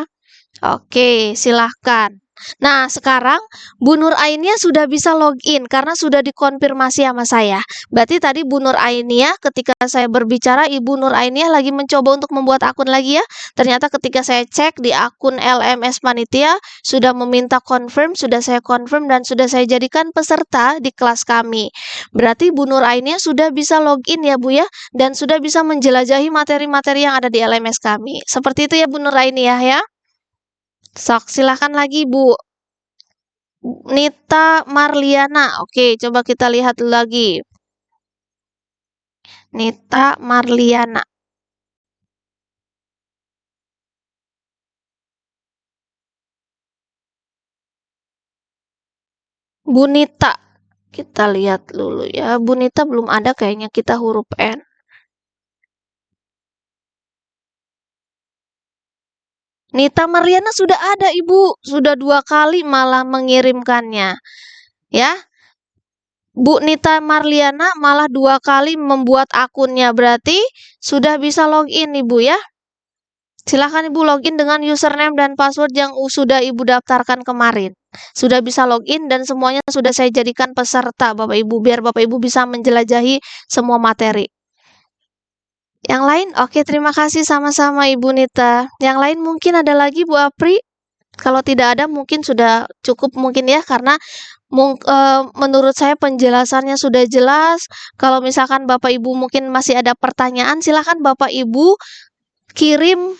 S2: Oke, silahkan. Nah, sekarang Bu Nur Ainia sudah bisa login karena sudah dikonfirmasi sama saya. Berarti tadi Bu Nur Ainia ketika saya berbicara, Ibu Nur Ainia lagi mencoba untuk membuat akun lagi ya. Ternyata ketika saya cek di akun LMS Panitia, sudah meminta confirm, sudah saya confirm dan sudah saya jadikan peserta di kelas kami. Berarti Bu Nur Ainia sudah bisa login ya Bu ya, dan sudah bisa menjelajahi materi-materi yang ada di LMS kami. Seperti itu ya Bu Nur Ainia ya. Sok, silahkan lagi Bu. Nita Marliana. Oke, coba kita lihat lagi. Nita Marliana. Bu Nita. Kita lihat dulu ya. Bu Nita belum ada kayaknya, kita huruf N. Nita Marliana sudah ada Ibu. Sudah 2 kali malah mengirimkannya. Ya. Bu Nita Marliana malah 2 kali membuat akunnya. Berarti sudah bisa login Ibu ya. Silahkan Ibu login dengan username dan password yang sudah Ibu daftarkan kemarin. Sudah bisa login dan semuanya sudah saya jadikan peserta Bapak Ibu. Biar Bapak Ibu bisa menjelajahi semua materi. Yang lain? Oke, terima kasih sama-sama Ibu Nita. Yang lain mungkin ada lagi Bu Apri? Kalau tidak ada mungkin sudah cukup mungkin ya, karena menurut saya penjelasannya sudah jelas. Kalau misalkan Bapak Ibu mungkin masih ada pertanyaan, silakan Bapak Ibu kirim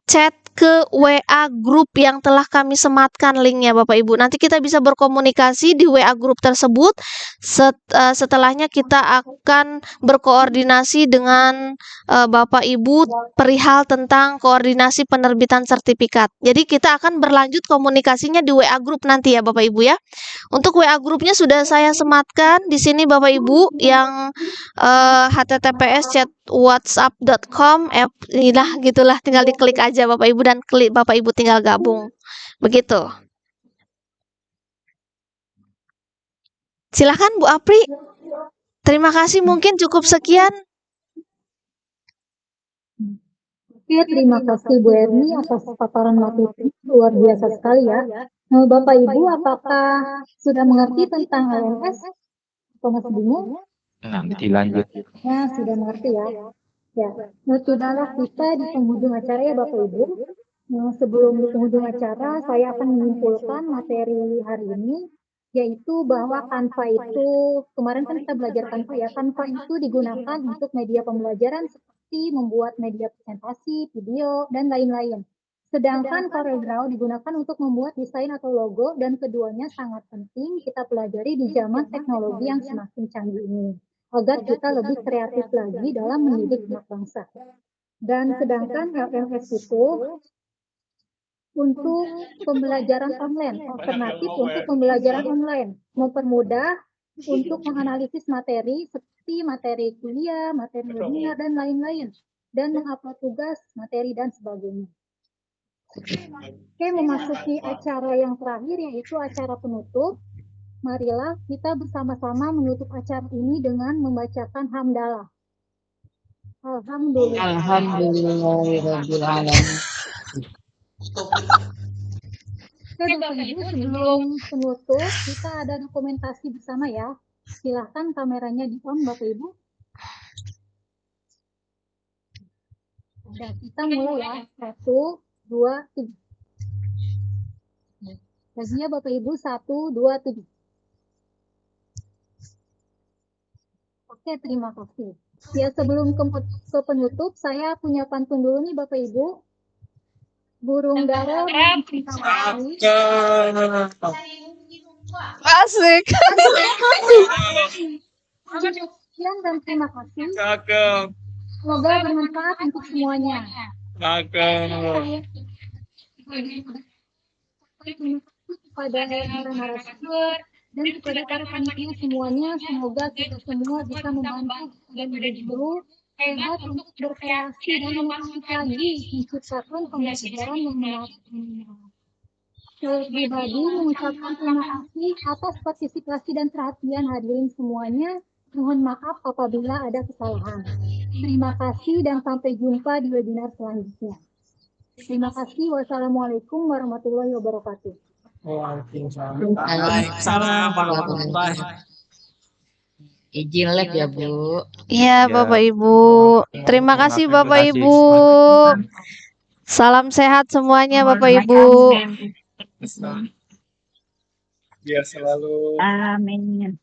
S2: chat ke WA grup yang telah kami sematkan linknya Bapak Ibu. Nanti kita bisa berkomunikasi di WA grup tersebut. Setelahnya kita akan berkoordinasi dengan Bapak Ibu perihal tentang koordinasi penerbitan sertifikat. Jadi kita akan berlanjut komunikasinya di WA grup nanti ya Bapak Ibu ya. Untuk WA grupnya sudah saya sematkan di sini Bapak Ibu, yang https://chatwhatsapp.com inilah gitulah, tinggal diklik aja Bapak Ibu dan klik Bapak Ibu tinggal gabung. Begitu. Silakan Bu Apri. Terima kasih, mungkin cukup sekian.
S6: Oke, terima kasih Bu Erni atas paparan materi luar biasa sekali ya. Nah, Bapak Ibu, apakah sudah mengerti tentang LMS atau masih bingung?
S7: Nanti lanjut.
S6: Nah, sudah mengerti ya. Ya, nah sudahlah kita di penghujung acara ya Bapak Ibu. Nah, sebelum di penghujung acara, saya akan menyimpulkan materi hari ini, yaitu bahwa Canva itu, kemarin kan kita belajar Canva ya, Canva itu digunakan untuk media pembelajaran seperti membuat media presentasi, video, dan lain-lain. Sedangkan CorelDRAW digunakan untuk membuat desain atau logo, dan keduanya sangat penting kita pelajari di zaman teknologi yang semakin canggih ini, agar kita lebih kreatif lagi dalam mendidik anak bangsa. Dan sedangkan LMS itu untuk pembelajaran online, alternatif untuk pembelajaran online, mempermudah untuk menganalisis materi seperti materi kuliah, materi webinar, dan lain-lain, dan mengupload tugas, materi, dan sebagainya. Oke, memasuki acara yang terakhir, yaitu acara penutup. Marilah kita bersama-sama menutup acara ini dengan membacakan hamdalah. Alhamdulillah.
S9: Alhamdulillahirrahmanirrahim.
S6: Oke, Bapak Ibu, sebelum penutup, kita ada dokumentasi bersama ya. Silahkan kameranya di-on, Bapak Ibu. Nah, kita mulai ya. 1, 2, 3. Laginya Bapak Ibu 1, 2, 3. Oke, terima kasih. Ya, sebelum ke penutup, saya punya pantun dulu nih Bapak Ibu. Burung dara bercinta mati.
S2: Asik.
S6: Sekian dan terima kasih. Semoga bermanfaat untuk semuanya. Kepada para narasumber dan kepada para panitia semuanya, semoga kita semua bisa membantu dan berdua sehat untuk berkreasi dan menarik lagi menciptakan pembelajaran yang menarik. Saya pribadi mengucapkan terima kasih atas partisipasi dan perhatian hadirin semuanya. Mohon maaf apabila ada kesalahan. Terima kasih dan sampai jumpa di webinar selanjutnya. Terima kasih. Wassalamualaikum warahmatullahi wabarakatuh.
S9: Waalaikumsalam warahmatullahi wabarakatuh. Izin lab ya Bu.
S2: Iya Bapak Ibu. Terima kasih Bapak Ibu. Salam sehat semuanya Bapak Ibu.
S12: Biar selalu.
S9: Amin.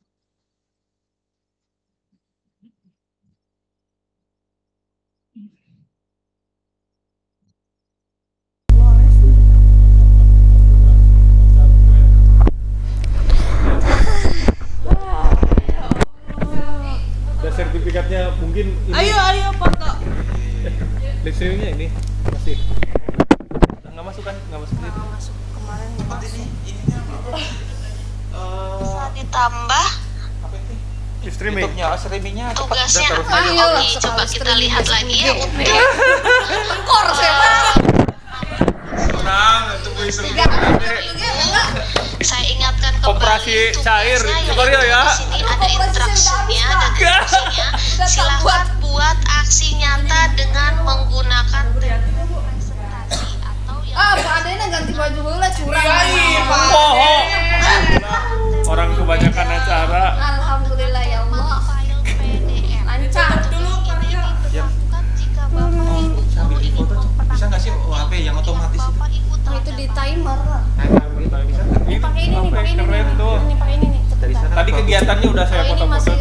S12: Dan sertifikatnya mungkin ini.
S13: Ayo foto.
S12: Live streamingnya ini masih nggak masuk kan? Nggak masuk ini.
S13: Masuk kemarin masuk.
S2: Bisa ditambah
S12: Live streaming.
S7: Streamingnya
S2: tugasnya.
S13: Ayo
S2: Coba kita lihat lagi ya.
S13: Kor siapa?
S12: Tenang, itu Bu Isri.
S2: Saya ingatkan kembali
S12: Operasi cair, coba ya.
S2: Di sini ada instruksinya dan instruksinya. Silakan buat aksi nyata dengan menggunakan teknik presentasi atau yang
S13: Pak Adena ganti baju dulu lah curang.
S12: Bohong. Orang kebanyakan acara.
S13: Alhamdulillah ya Allah.
S2: file PDF.
S13: Lancar dulu
S2: Ini diberlakukan
S12: kegiatannya udah saya
S13: Kalau ini
S12: foto-foto
S13: masih